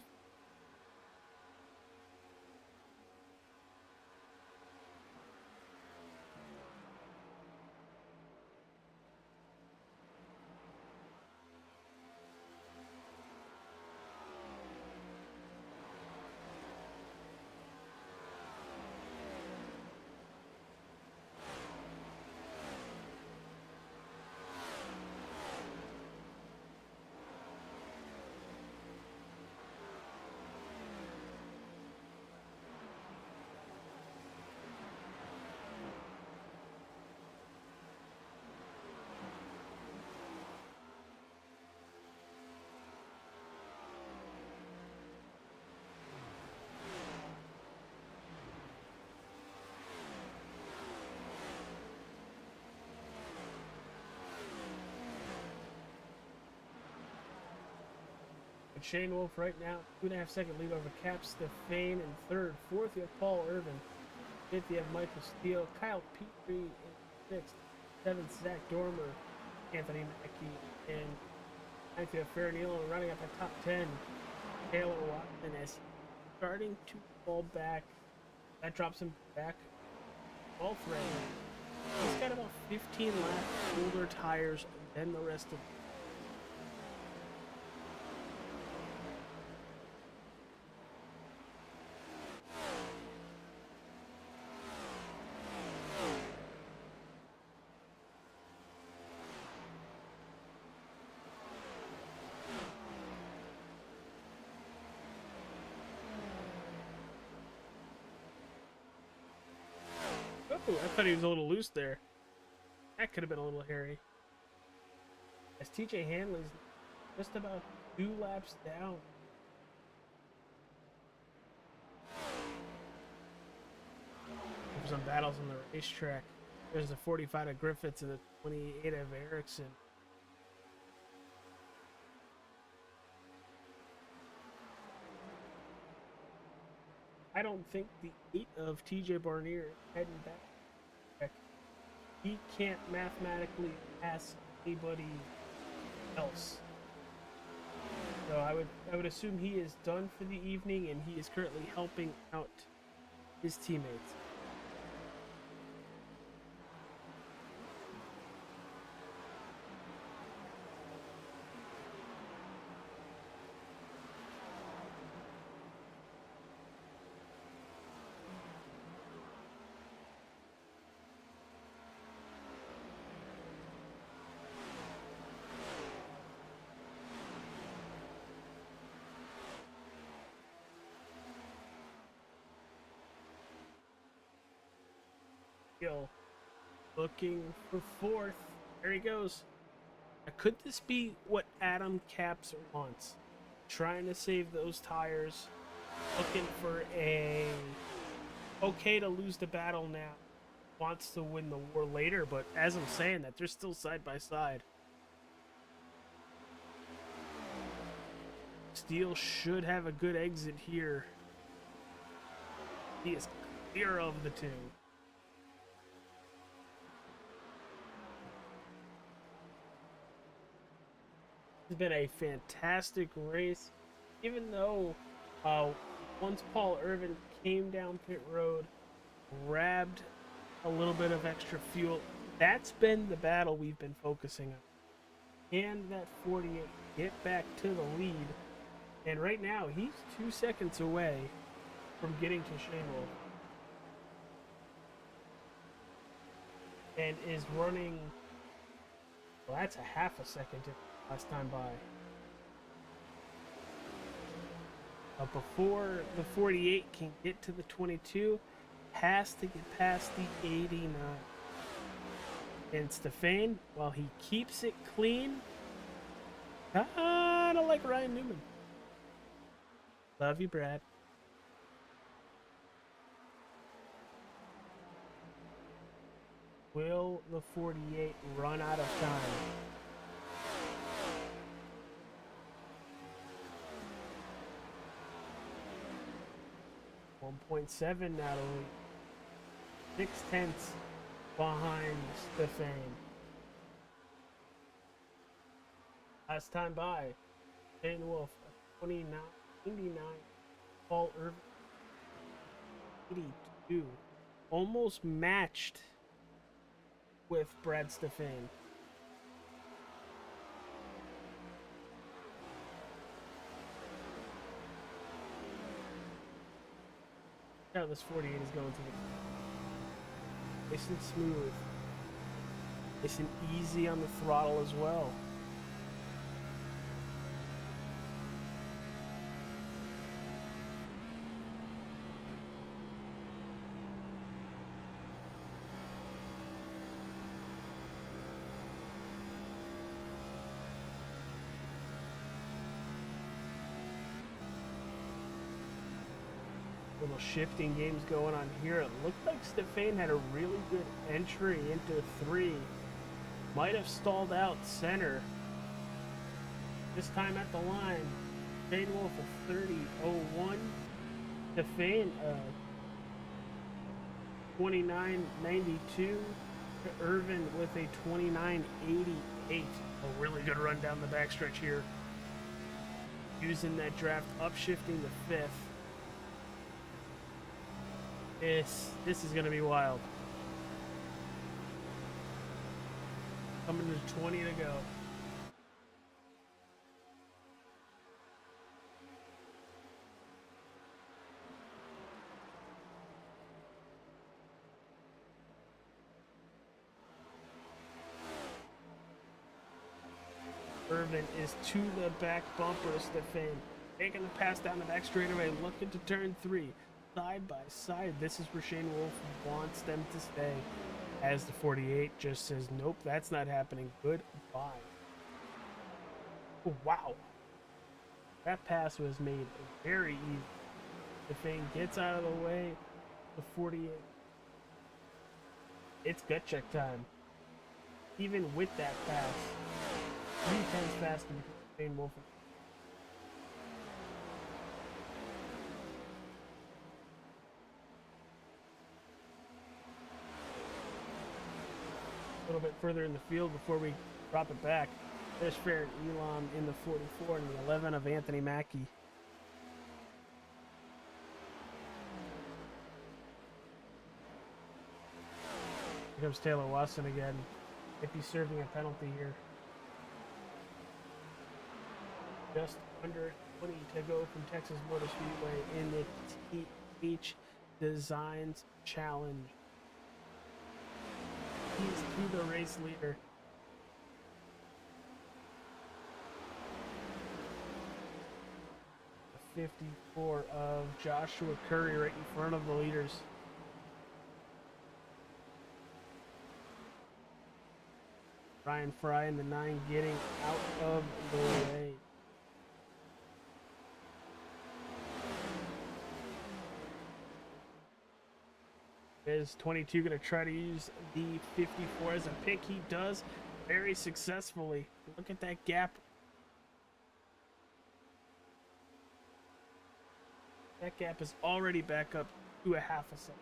Speaker 5: But Shane Wolf right now, 2.5-second lead over Cap Stefane in third. Fourth, you have Paul Irvin. Fifth, you have Michael Steele. Kyle Petrie in sixth. Seventh, Zach Dormer. Anthony Mackie. And ninth, you have Farrah Neal running up at top 10. Taylor Watson as he's starting to fall back. That drops him back. 12th right now. He's got about 15 laps, older tires than the rest of. Oh, I thought he was a little loose there. That could have been a little hairy. As TJ Hanley's just about 2 laps down. There's some battles on the racetrack. There's the 45 of Griffiths and the 28 of Erickson. I don't think the 8 of TJ Barnier is heading back. He can't mathematically pass anybody else. So I would assume he is done for the evening, and he is currently helping out his teammates. Looking for fourth. There he goes. Now, could this be what Adam Capps wants? Trying to save those tires. Looking for a okay to lose the battle now. Wants to win the war later, but as I'm saying that, they're still side by side. Steele should have a good exit here. He is clear of the two. It's been a fantastic race, even though once Paul Irvin came down pit road, grabbed a little bit of extra fuel. That's been the battle we've been focusing on. And that 48 get back to the lead, and right now he's 2 seconds away from getting to Shane Wolf, and is running. Well, that's a half a second last time by. But before the 48 can get to the 22, has to get past the 89. And Stefane, while he keeps it clean, kinda like Ryan Newman. Love you, Brad. Will the 48 run out of time? 1.7 Natalie. 0.6 behind Stefane. Last time by, Shane Wolf, 29.99. Paul Irvin, 82. Almost matched with Brad Stefane. Now this 48 is going to the nice and smooth. Nice and easy on the throttle as well. Little shifting games going on here. It looked like Stefane had a really good entry into 3. Might have stalled out center. This time at the line. Shane Wolf a 30.01. Defane 29.92. Irvin with a 29.88. A really good run down the backstretch here. Using that draft, upshifting the 5th. This is going to be wild. Coming to 20 to go. Irvin is to the back bumper. Stefan making the pass down the back straightaway, looking to turn 3. Side by side. This is where Shane Wolf wants them to stay. As the 48 just says, nope, that's not happening. Goodbye. Oh, wow. That pass was made very easy. Stefan gets out of the way. The 48. It's gut check time. Even with that pass. 3 tenths faster than Shane Wolf. A little bit further in the field before we drop it back. There's Farron Elam in the 44 and the 11 of Anthony Mackie. Here comes Taylor Watson again. If he's serving a penalty here. Just under 20 to go from Texas Motor Speedway in the TH Designs Challenge. He's to the race leader. The 54 of Joshua Curry right in front of the leaders. Ryan Fry in the 9 getting out of the way. Is 22 going to try to use the 54 as a pick? He does very successfully. Look at that gap. That gap is already back up to a half a second.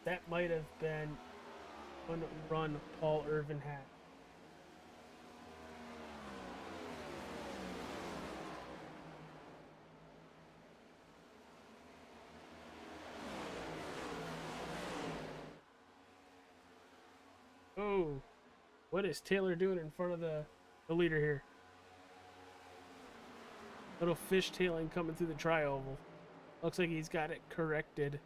Speaker 5: That might have been one run Paul Irvin had. Oh, what is Taylor doing in front of the leader here? Little fishtailing coming through the tri-oval. Looks like he's got it corrected.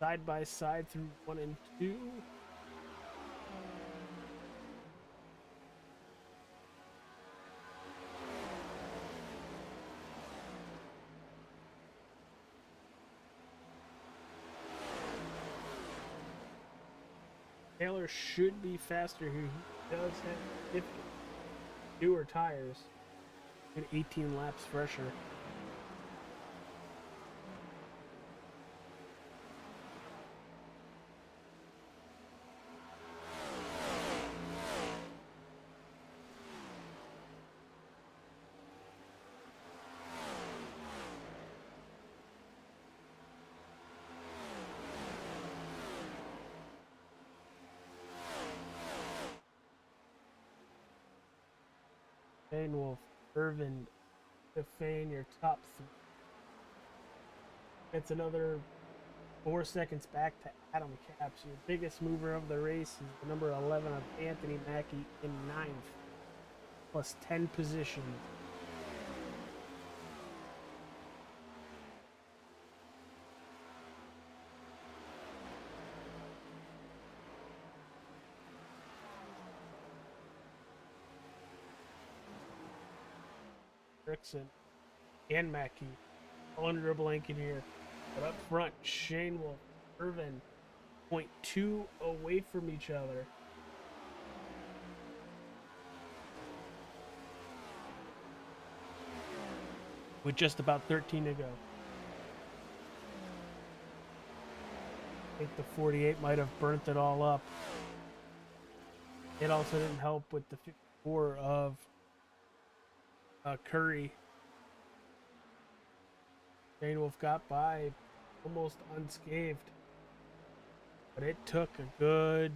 Speaker 5: Side by side through 1 and 2. Taylor should be faster here. He does have newer tires. And 18 laps fresher. Shane Wolf, Irvin, Stefan, your top 3. It's another 4 seconds back to Adam Capps. Your biggest mover of the race is the number 11 of Anthony Mackie in 9th, plus 10 positions. Rickson and Mackie all under a blanket here. But up front, Shane Wolf, Irvin, 0.2 away from each other. With just about 13 to go. I think the 48 might have burnt it all up. It also didn't help with the 4 of Curry. Shane Wolf got by almost unscathed, but it took a good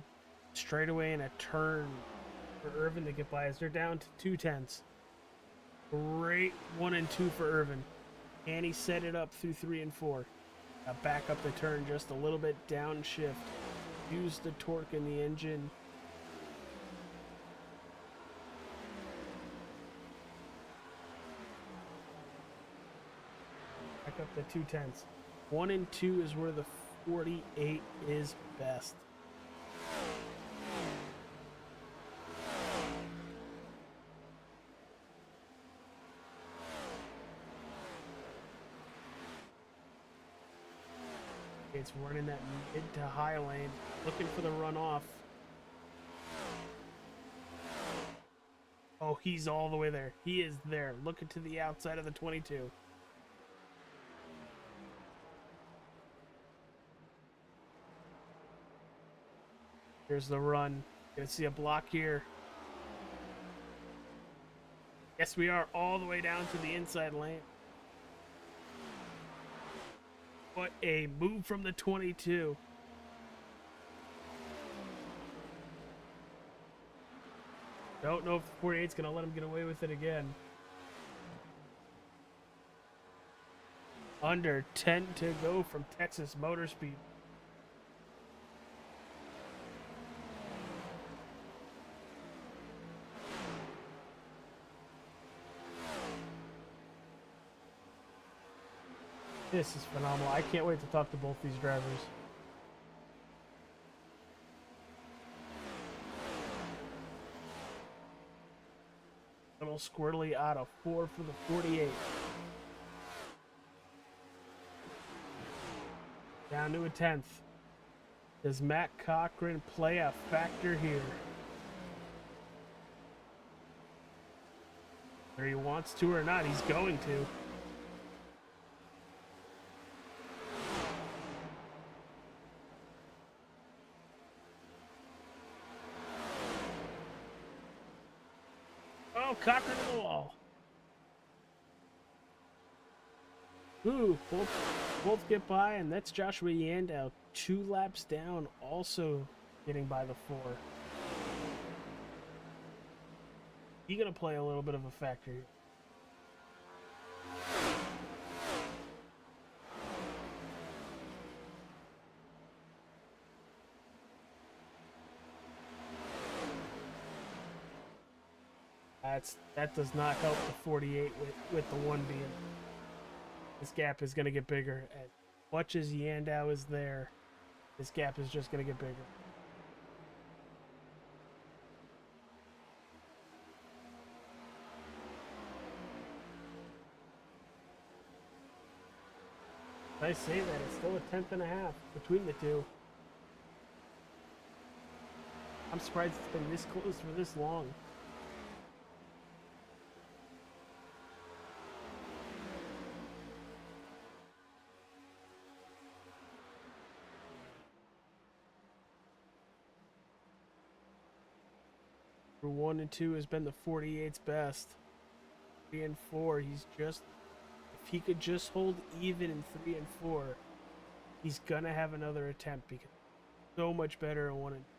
Speaker 5: straightaway and a turn for Irvin to get by as they're down to 2/10. Great 1 and 2 for Irvin. And he set it up through 3 and 4. Back up the turn just a little bit downshift. Use the torque in the engine. Back up the 2/10. 1 and 2 is where the 48 is best. It's running that mid to high lane, looking for the runoff. Oh, he's all the way there. He is there, looking to the outside of the 22. Here's the run. Gonna see a block here. Yes, we are all the way down to the inside lane. What a move from the 22. Don't know if the 48's going to let him get away with it again. Under 10 to go from Texas Motor Speed. This is phenomenal. I can't wait to talk to both these drivers. Little squirrely out of 4 for the 48. Down to a 10th. Does Matt Cochran play a factor here? Whether he wants to or not, he's going to. Oh, Cochran to the wall. Ooh, both get by, and that's Joshua Yandow 2 laps down, also getting by the 4. He's gonna play a little bit of a factor here. That does not help the 48 with the 1 being. This gap is going to get bigger. As much as Yandow is there, this gap is just going to get bigger. I say that, it's still a 10th and a half between the two. I'm surprised it's been this close for this long. For 1 and 2 has been the 48's best. 3 and 4, he's just, if he could just hold even in 3 and 4, he's gonna have another attempt because he's so much better in 1 and 2.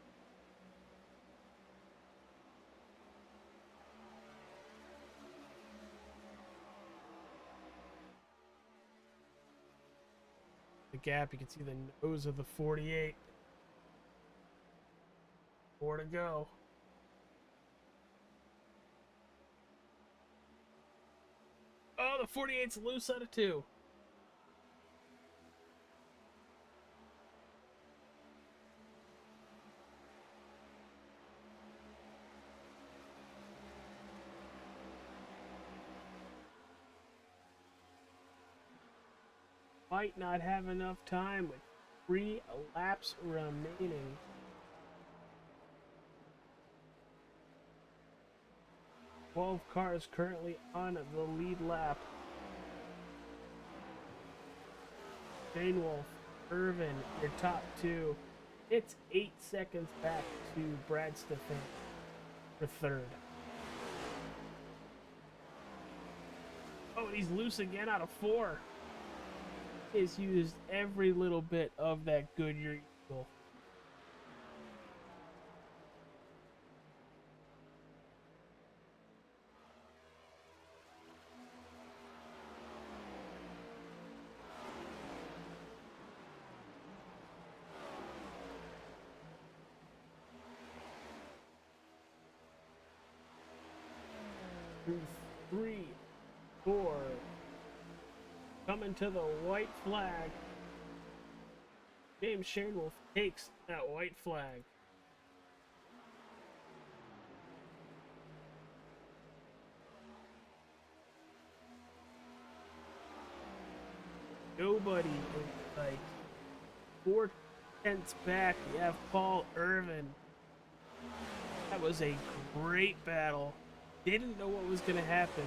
Speaker 5: The gap, you can see the nose of the 48. 4 to go. Oh, the 48's loose out of 2. Might not have enough time with 3 laps remaining. Twelve cars currently on the lead lap. Shane Wolf, Irvin, your top 2. It's 8 seconds back to Brad Stefan for 3rd. Oh, and he's loose again out of 4. He's used every little bit of that Goodyear Eagle. Three, 4. Coming to the white flag. James Shanewolf takes that white flag. Nobody is like 4 tenths back. You have Paul Irvin. That was a great battle. Didn't know what was going to happen.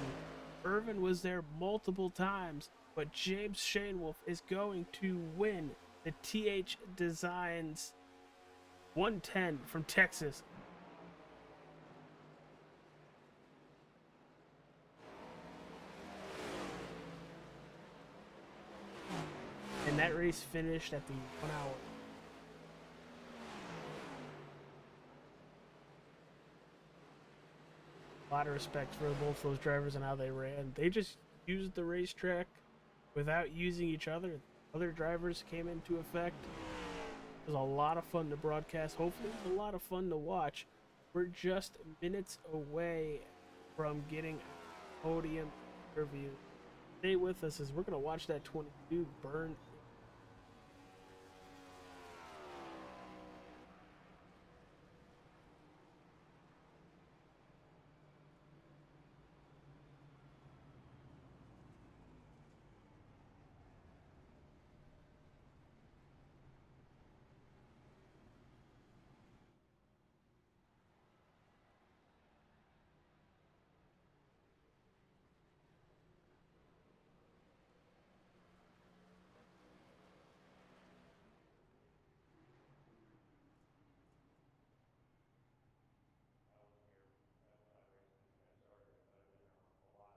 Speaker 5: Irvin was there multiple times, but James Shanewolf is going to win the TH Designs 110 from Texas. And that race finished at the 1 hour. A lot of respect for both those drivers and how they ran. They just used the racetrack without using each other. Other drivers came into effect. It was a lot of fun to broadcast. Hopefully it was a lot of fun to watch. We're just minutes away from getting a podium interview. Stay with us as we're going to watch that 22 burn.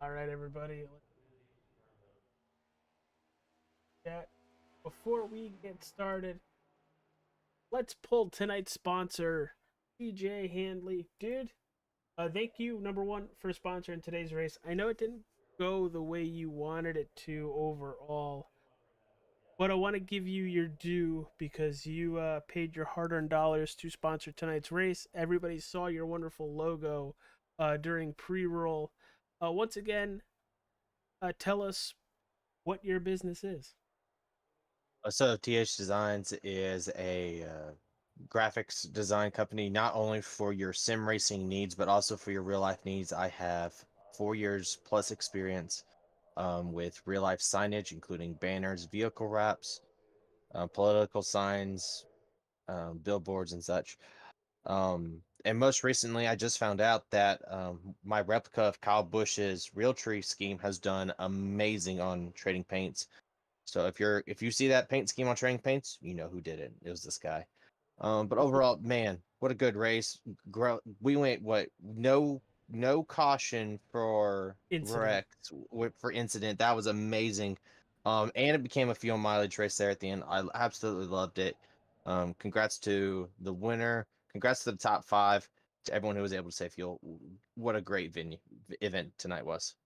Speaker 5: All right, everybody. Before we get started, let's pull tonight's sponsor, TJ Handley. Dude, thank you, number one, for sponsoring today's race. I know it didn't go the way you wanted it to overall, but I want to give you your due because you paid your hard-earned dollars to sponsor tonight's race. Everybody saw your wonderful logo during pre-roll. Once again, tell us what your business is.
Speaker 6: So TH Designs is a graphics design company, not only for your sim racing needs, but also for your real life needs. I have 4 years plus experience with real life signage, including banners, vehicle wraps, political signs, billboards, and such. And most recently, I just found out that my replica of Kyle Busch's Realtree scheme has done amazing on Trading Paints. So if you see that paint scheme on Trading Paints, you know who did it. It was this guy. But overall, man, what a good race. We went no caution for
Speaker 5: Incident.
Speaker 6: wrecks for incident. That was amazing. And it became a fuel mileage race there at the end. I absolutely loved it. Congrats to the winner. Congrats to the top 5. To everyone who was able to save fuel. What a great event tonight was.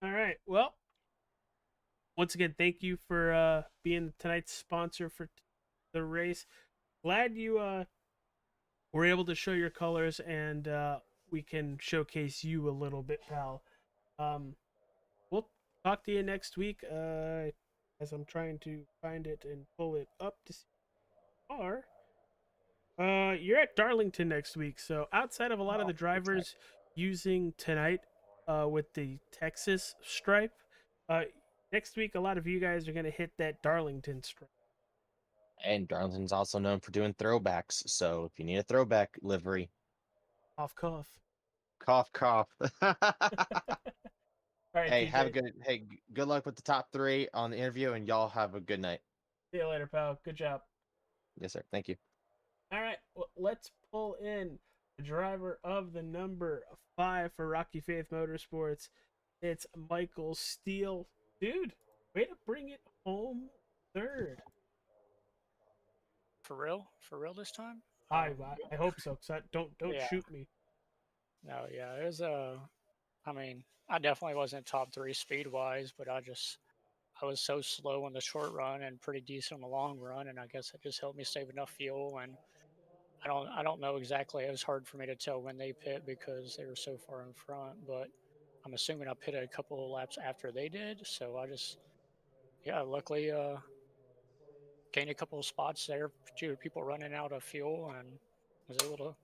Speaker 5: All right. Well, once again, thank you for being tonight's sponsor for the race. Glad you were able to show your colors and we can showcase you a little bit, pal. We'll talk to you next week as I'm trying to find it and pull it up to see where you are. You're at Darlington next week, so outside of a lot of the drivers using tonight with the Texas stripe, next week a lot of you guys are going to hit that Darlington stripe.
Speaker 6: And Darlington's also known for doing throwbacks, so if you need a throwback livery,
Speaker 5: Cough, cough.
Speaker 6: cough, cough.
Speaker 5: All right,
Speaker 6: Hey,
Speaker 5: TJ.
Speaker 6: good luck with the top 3 on the interview, and y'all have a good night.
Speaker 5: See you later, pal. Good job.
Speaker 6: Yes, sir. Thank you.
Speaker 5: All right, well, let's pull in the driver of the number 5 for Rocky Faith Motorsports, It's Michael Steele. Dude, way to bring it home third.
Speaker 9: For real this time.
Speaker 5: I hope so. Cause don't
Speaker 9: Yeah,
Speaker 5: shoot me.
Speaker 9: no, yeah, it was I mean, I definitely wasn't top three speed wise, but I was so slow on the short run and pretty decent on the long run, and I guess it just helped me save enough fuel. And I don't know exactly. It was hard for me to tell when they pit because they were so far in front, but I'm assuming I pitted a couple of laps after they did. So I just yeah, luckily gained a couple of spots there due to people running out of fuel and was able to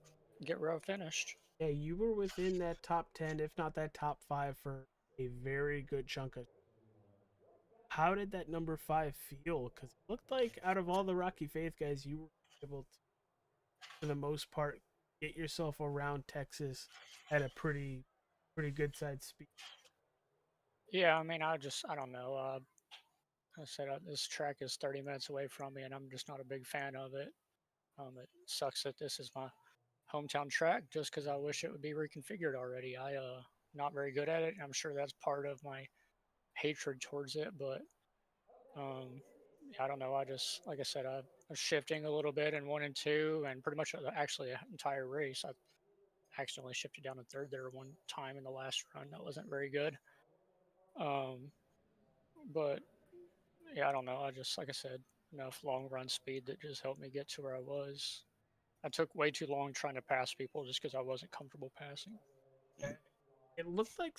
Speaker 9: get where I finished.
Speaker 5: Yeah, you were within that top 10, if not that top 5 for a very good chunk of. How did that number 5 feel? Because it looked like out of all the Rocky Faith guys, you were able to, for the most part, get yourself around Texas at a pretty good side speed.
Speaker 9: Yeah, I mean, I don't know. I said this track is 30 minutes away from me, and I'm just not a big fan of it. It sucks that this is my hometown track, just because I wish it would be reconfigured already. Not very good at it. I'm sure that's part of my hatred towards it, but um, I don't know. I just like I said, I was shifting a little bit in 1 and 2, and pretty much actually an entire race. I accidentally shifted down to third there one time in the last run. That wasn't very good. Um, but yeah, I don't know. I just like I said, enough long run speed that just helped me get to where I was. I took way too long trying to pass people just because I wasn't comfortable passing.
Speaker 5: It looked like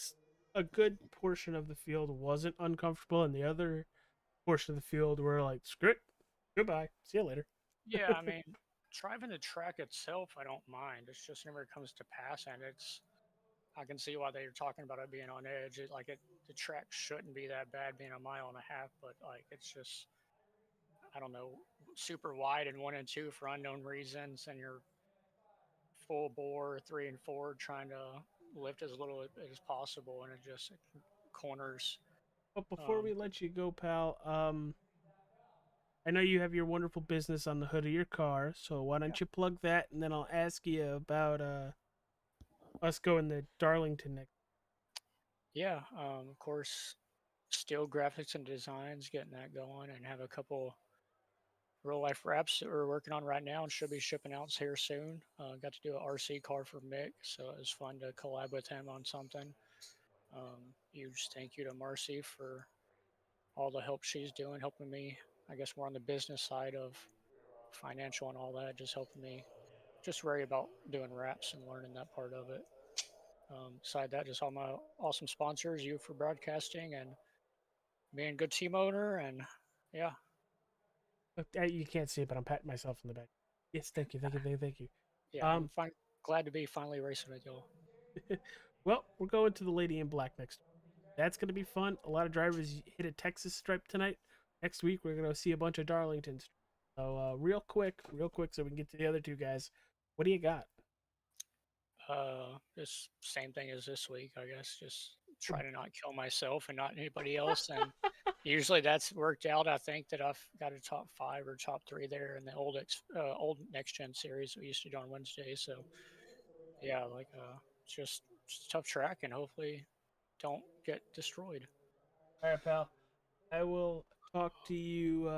Speaker 5: a good portion of the field wasn't uncomfortable, and the other portion of the field were like, screw it, goodbye, see you later.
Speaker 9: Yeah, I mean, driving the track itself, I don't mind. It's just whenever it comes to passing, I can see why they're talking about it being on edge. The track shouldn't be that bad, being a mile and a half, but like it's just I don't know, super wide in 1 and 2 for unknown reasons, and you're full bore 3 and 4 trying to lift as little as possible, and it corners.
Speaker 5: But before
Speaker 9: Um,
Speaker 5: we let you go, pal, I know you have your wonderful business on the hood of your car, so why
Speaker 9: yeah,
Speaker 5: don't you plug that, and then I'll ask you about us going to Darlington next.
Speaker 9: yeah. Of course, still graphics and designs, getting that going, and have a couple real life wraps that we're working on right now and should be shipping out here soon. Got to do an RC car for Mick, so it was fun to collab with him on something. Huge thank you to Marcy for all the help she's doing, helping me. I guess more on the business side of financial and all that, just helping me just worry about doing wraps and learning that part of it. Beside that, just all my awesome sponsors, you for broadcasting and being a good team owner, and yeah,
Speaker 5: You can't see it, but I'm patting myself in the back. Yes, thank you.
Speaker 9: yeah,
Speaker 5: Um,
Speaker 9: glad to be finally racing with y'all.
Speaker 5: well, we're going to the Lady in Black next week. That's going to be fun. A lot of drivers hit a Texas stripe tonight. Next week, we're going to see a bunch of Darlingtons. So, real quick, so we can get to the other two guys. What do you got?
Speaker 9: Just same thing as this week, I guess. Just try to not kill myself and not anybody else. And usually that's worked out. I think that I've got a top 5 or top 3 there in the old next gen series we used to do on Wednesday. So yeah, it's tough track, and hopefully don't get destroyed.
Speaker 5: All right, pal. I will talk to you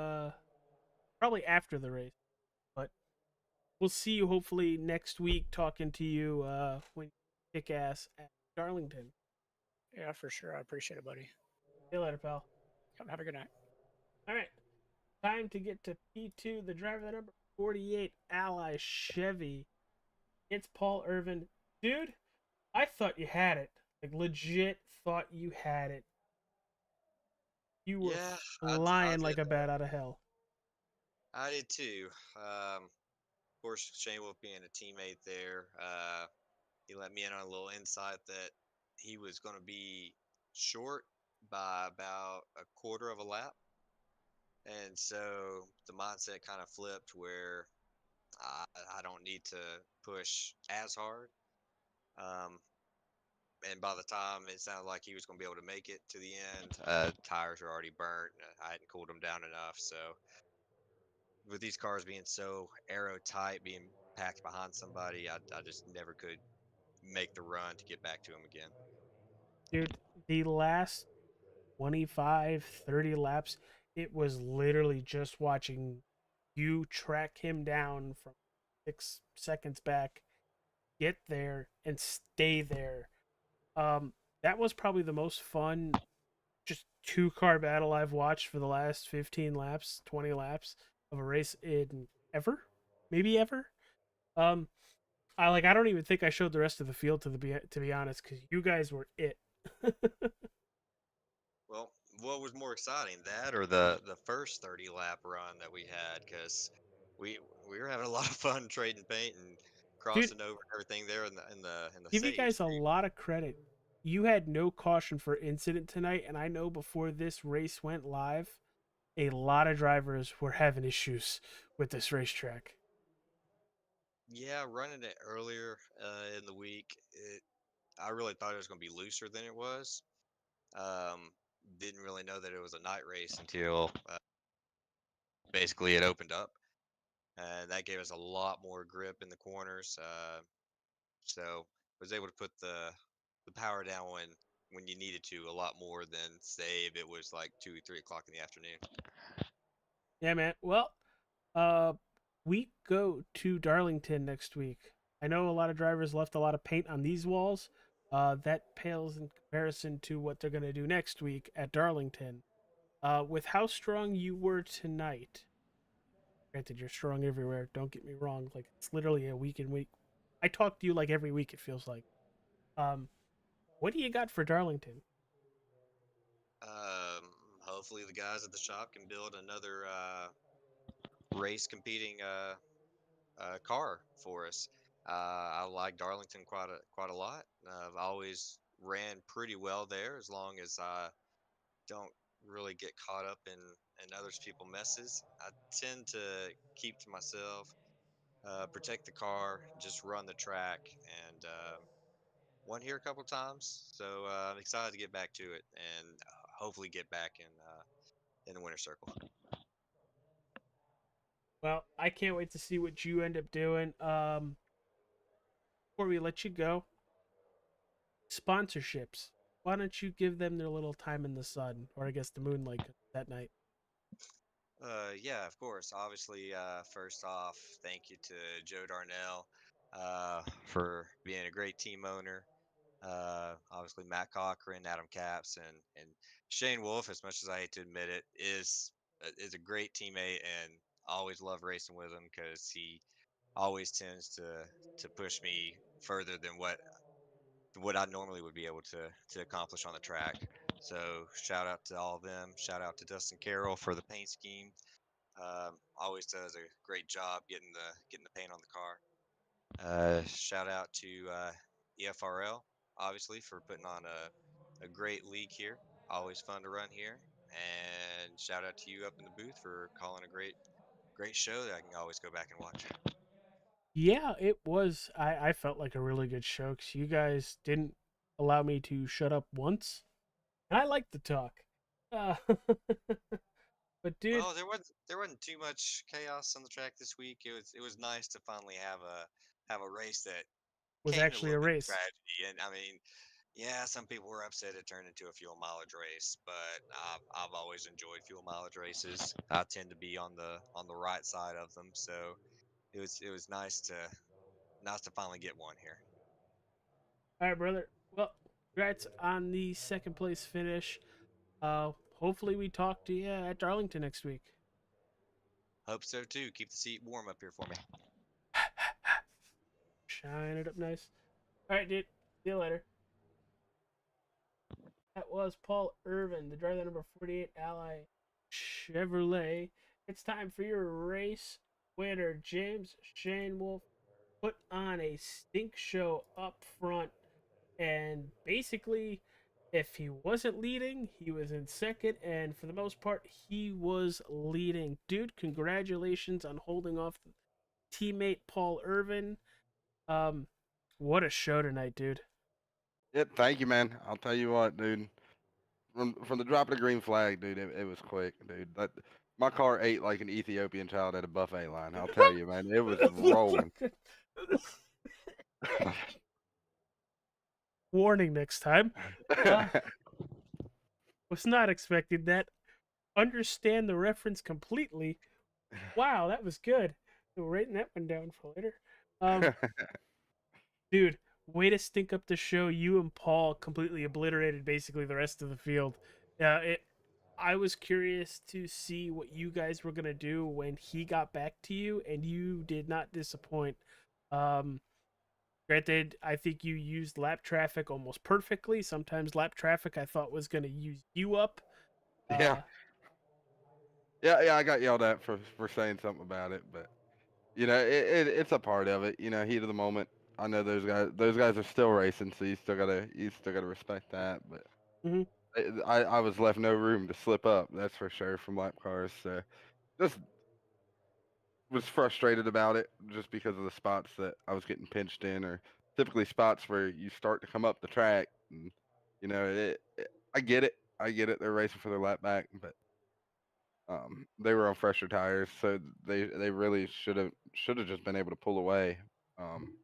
Speaker 5: probably after the race, but we'll see you hopefully next week talking to you when you kick ass at Darlington.
Speaker 9: Yeah, for sure. I appreciate it, buddy.
Speaker 5: See you later, pal.
Speaker 9: Have a good night.
Speaker 5: All right. Time to get to P2, the driver number 48, Ally Chevy. It's Paul Irvin. Dude, I thought you had it. Like, legit thought you had it. You were
Speaker 10: Yeah, I
Speaker 5: flying like
Speaker 10: did.
Speaker 5: a bat out of hell.
Speaker 10: I did too. Of course, Shane Wolf being a teammate there, he let me in on a little insight that he was going to be short by about a quarter of a lap. And so the mindset kind of flipped where I, I don't need to push as hard. Um, and by the time it sounded like he was going to be able to make it to the end, tires were already burnt. I hadn't cooled them down enough. So with these cars being so aero tight, being packed behind somebody, I just never could make the run to get back to him again.
Speaker 5: Dude, The last 25, 30 laps, it was literally just watching you track him down from 6 seconds back, get there, and stay there. That was probably the most fun, just two-car battle I've watched for the last 15 laps, 20 laps of a race in ever, maybe ever. Um, I don't even think I showed the rest of the field to be honest, because you guys were it.
Speaker 10: Well, what was more exciting, that or the first 30 lap run that we had? Because we we were having a lot of fun trading paint and
Speaker 5: Dude,
Speaker 10: crossing over and everything there in the
Speaker 5: give you
Speaker 10: stage.
Speaker 5: guys a lot of credit. You had no caution for incident tonight, and I know before this race went live, a lot of drivers were having issues with this racetrack.
Speaker 10: Yeah, running it earlier in the week, I really thought it was going to be looser than it was. Um, didn't really know that it was a night race until basically it opened up, and that gave us a lot more grip in the corners. So was able to put the power down when you needed to a lot more than say if it was like 2, 3 o'clock in the afternoon.
Speaker 5: Yeah, man. Well, uh, we go to Darlington next week. I know a lot of drivers left a lot of paint on these walls. That pales in comparison to what they're going to do next week at Darlington. With how strong you were tonight, granted you're strong everywhere. Don't get me wrong. Like it's literally a week in week. I talk to you like every week. It feels like. Um, what do you got for Darlington?
Speaker 10: Um, Hopefully the guys at the shop can build another race competing car for us. I like Darlington quite a lot. I've always ran pretty well there as long as I don't really get caught up in others people messes. I tend to keep to myself, protect the car, just run the track, and won here a couple times. So I'm excited to get back to it and hopefully get back in the winner circle.
Speaker 5: Well, I can't wait to see what you end up doing. Before we let you go, sponsorships. Why don't you give them their little time in the sun, or I guess the moonlight that night?
Speaker 10: Yeah, of course. Obviously, first off, thank you to Joe Darnell for being a great team owner. Obviously, Matt Cochran, Adam Capps, and Shane Wolf. As much as I hate to admit it, is a great teammate, and I always love racing with him because he always tends to push me further than what I normally would be able to accomplish on the track. So shout out to all of them. Shout out to Dustin Carroll for the paint scheme. Always does a great job getting the paint on the car. Shout out to EFRL, obviously, for putting on a great league here. Always fun to run here. And shout out to you up in the booth for calling a great show that I can always go back and watch.
Speaker 5: Yeah, it was. I felt like a really good show because you guys didn't allow me to shut up once, and I like to talk. Uh, but dude,
Speaker 10: Well, there wasn't too much chaos on the track this week. It was nice to finally have a race that
Speaker 5: was
Speaker 10: came to a
Speaker 5: actually a
Speaker 10: little bit of
Speaker 5: race.
Speaker 10: tragedy. And I mean, yeah, some people were upset it turned into a fuel mileage race, but I've always enjoyed fuel mileage races. I tend to be on the right side of them, so it was nice to finally get one here.
Speaker 5: All right, brother. Well, congrats on the second place finish. Hopefully we talk to you at Darlington next week.
Speaker 10: Hope so too. Keep the seat warm up here for me.
Speaker 5: Shine it up nice. All right, dude. See you later. That was Paul Irvin, the driver number 48 Ally Chevrolet. It's time for your race winner, James Shane Wolf. Put on a stink show up front, and basically, if he wasn't leading, he was in second, and for the most part, he was leading. Dude, congratulations on holding off teammate Paul Irvin. Um, what a show tonight, dude.
Speaker 11: Yep, thank you, man. I'll tell you what, dude. From the drop of the green flag, dude, it was quick, dude. My car ate like an Ethiopian child at a buffet line. I'll tell you, man, it was rolling.
Speaker 5: Warning next time. Was not expecting that. Understand the reference completely. Wow, that was good. We're writing that one down for later. Dude, way to stink up the show. You and Paul completely obliterated basically the rest of the field. I was curious to see what you guys were gonna do when he got back to you, and you did not disappoint. Um, Granted, I think you used lap traffic almost perfectly. Sometimes lap traffic I thought was gonna use you up.
Speaker 11: Yeah.
Speaker 5: Uh,
Speaker 11: Yeah, I got yelled at for saying something about it, but it's a part of it. Heat of the moment. I know those guys are still racing, so you still gotta respect that. But
Speaker 5: mhm.
Speaker 11: I was left no room to slip up. That's for sure from lap cars. So just was frustrated about it just because of the spots that I was getting pinched in, or typically spots where you start to come up the track. And I get it. I get it. They're racing for their lap back, but they were on fresher tires, so they really should have just been able to pull away. Um,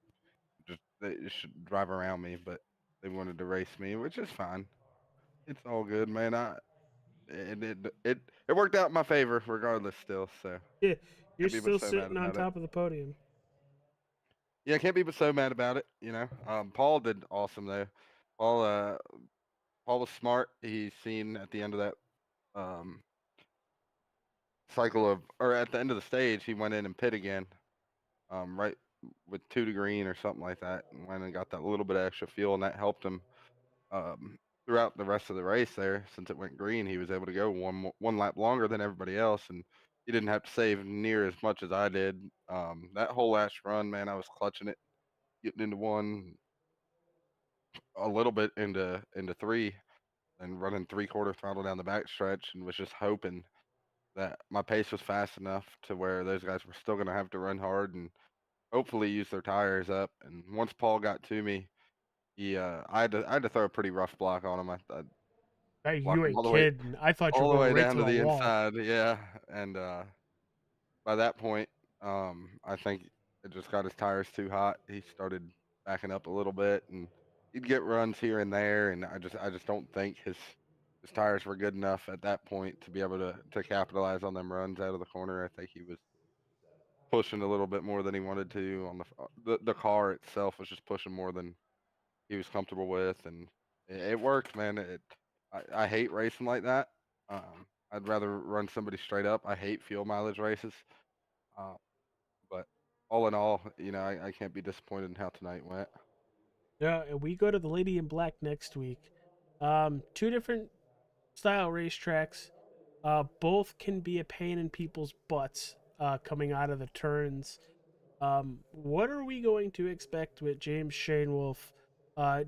Speaker 11: just they should drive around me, but they wanted to race me, which is fine. It's all good, man. It worked out in my favor regardless, still. So
Speaker 5: Yeah, you're
Speaker 11: can't be but
Speaker 5: still
Speaker 11: so mad
Speaker 5: sitting on
Speaker 11: about it.
Speaker 5: top of the podium.
Speaker 11: Yeah, can't be but so mad about it. Paul did awesome though. Paul was smart. He seen at the end of that um cycle or at the end of the stage, he went in and pit again. Right with 2 to green or something like that, and went and got that little bit of extra fuel, and that helped him um, throughout the rest of the race. There, since it went green, he was able to go one lap longer than everybody else, and he didn't have to save near as much as I did. That whole last run, man, I was clutching it, getting into one, a little bit into three, and running 3/4 throttle down the back stretch, and was just hoping that my pace was fast enough to where those guys were still going to have to run hard and hopefully use their tires up. And once Paul got to me, I had to throw a pretty rough block on him. I
Speaker 5: Hey,
Speaker 11: blocked
Speaker 5: you
Speaker 11: him
Speaker 5: ain't kidding. I thought you
Speaker 11: all
Speaker 5: were
Speaker 11: the
Speaker 5: going
Speaker 11: way
Speaker 5: right
Speaker 11: down
Speaker 5: to
Speaker 11: to
Speaker 5: the
Speaker 11: the
Speaker 5: wall.
Speaker 11: inside. Yeah, and by that point, I think it just got his tires too hot. He started backing up a little bit, and he'd get runs here and there. And I just don't think his tires were good enough at that point to be able to capitalize on them runs out of the corner. I think he was pushing a little bit more than he wanted to on the car itself was just pushing more than he was comfortable with, and it worked, man. I hate racing like that. I'd rather run somebody straight up. I hate fuel mileage races. Uh, but all in all, I can't be disappointed in how tonight went.
Speaker 5: Yeah, and we go to the Lady in Black next week. Two different style racetracks. Both can be a pain in people's butts coming out of the turns. What are we going to expect with James Shane Wolf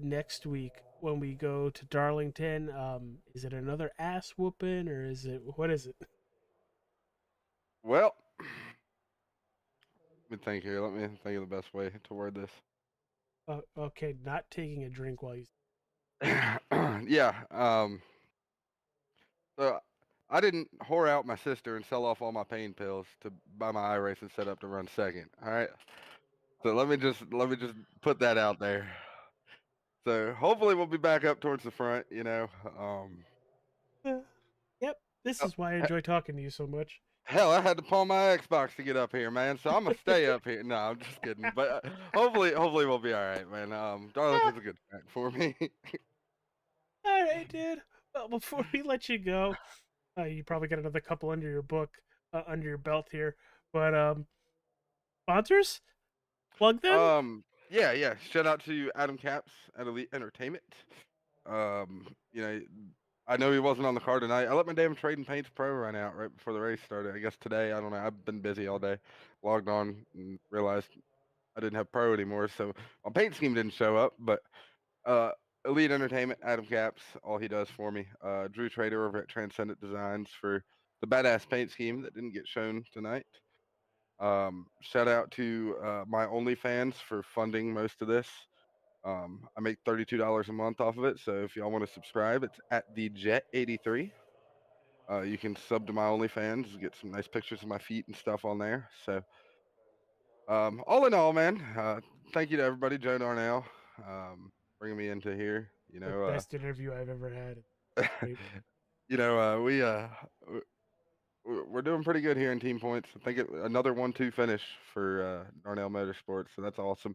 Speaker 5: next week when we go to Darlington? Is it another ass whooping or is it what is it?
Speaker 11: Well, let me think here. Let me think of the best way to word this.
Speaker 5: Okay, not taking a drink while you.
Speaker 11: Yeah. So I didn't whore out my sister and sell off all my pain pills to buy my iRacing setup to run second. All right. So let me just put that out there. So hopefully we'll be back up towards the front.
Speaker 5: Yep, this
Speaker 11: Oh,
Speaker 5: is why I
Speaker 11: he-
Speaker 5: enjoy talking to you so much.
Speaker 11: hell, I had to pawn my Xbox to get up here, man. So I'm gonna stay up here. No, I'm just kidding. But hopefully we'll be all right, man. Darlington's a good track for me.
Speaker 5: All right, dude. Well, before we let you go, you probably got another couple under your book, under your belt here. But sponsors, plug them.
Speaker 11: Yeah. Shout out to Adam Caps at Elite Entertainment. Um, you know, I know he wasn't on the card tonight. I let my damn Trade and Paints Pro run out right before the race started. I guess today, I don't know. I've been busy all day. Logged on and realized I didn't have Pro anymore, so my paint scheme didn't show up. But uh, Elite Entertainment, Adam Caps, all he does for me. Drew Trader over at Transcendent Designs for the badass paint scheme that didn't get shown tonight. Shout out to my OnlyFans for funding most of this. I make $32 a month off of it, so if y'all want to subscribe, it's at the Jet83. You can sub to my OnlyFans, get some nice pictures of my feet and stuff on there. So, all in all, man, thank you to everybody, Joe Darnell, bringing me into here.
Speaker 5: The best interview I've ever had. Great.
Speaker 11: You know, we're doing pretty good here in team points. I think another 1-2 finish for Darnell Motorsports, so that's awesome.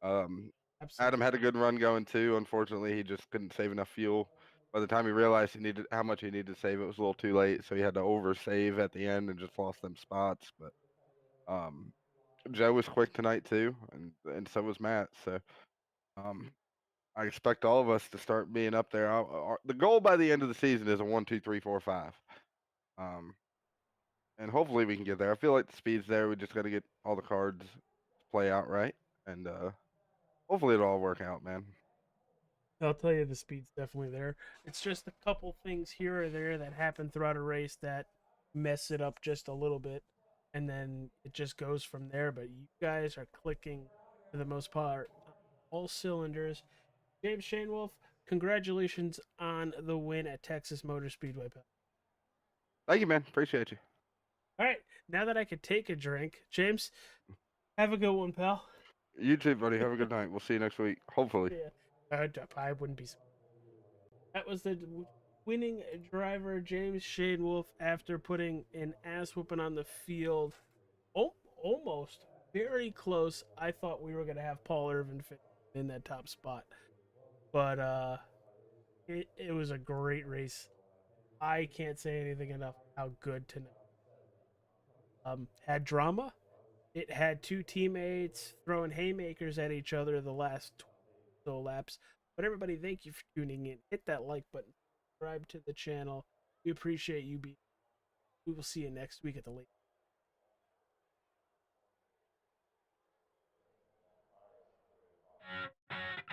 Speaker 5: Absolutely.
Speaker 11: Adam had a good run going too. Unfortunately, he just couldn't save enough fuel. By the time he realized he needed how much he needed to save, it was a little too late. So he had to over save at the end and just lost them spots. But Joe was quick tonight too, and so was Matt. So I expect all of us to start being up there. The goal by the end of the season is a 1, 2, 3, 4, 5. And hopefully we can get there. I feel like the speed's there. We just got to get all the cards to play out right, and hopefully it'll all work out, man.
Speaker 5: I'll tell you, the speed's definitely there. It's just a couple things here or there that happen throughout a race that mess it up just a little bit, and then it just goes from there. But you guys are clicking for the most part on all cylinders. James Shanewolf, congratulations on the win at Texas Motor Speedway, pal.
Speaker 11: Thank you, man. Appreciate you.
Speaker 5: All right, now that I could take a drink, James, have a good one, pal.
Speaker 11: You too, buddy. Have a good night. We'll see you next week, hopefully.
Speaker 5: Yeah, I wouldn't be. That was the winning driver, James Shanewolf, after putting an ass whooping on the field. Oh, almost very close. I thought we were gonna have Paul Irvin in that top spot, but it was a great race. I can't say anything enough how good tonight. Had drama. It had two teammates throwing haymakers at each other the last 20 or so laps. But everybody, thank you for tuning in. Hit that like button. Subscribe to the channel. We appreciate you being. We will see you next week at the late.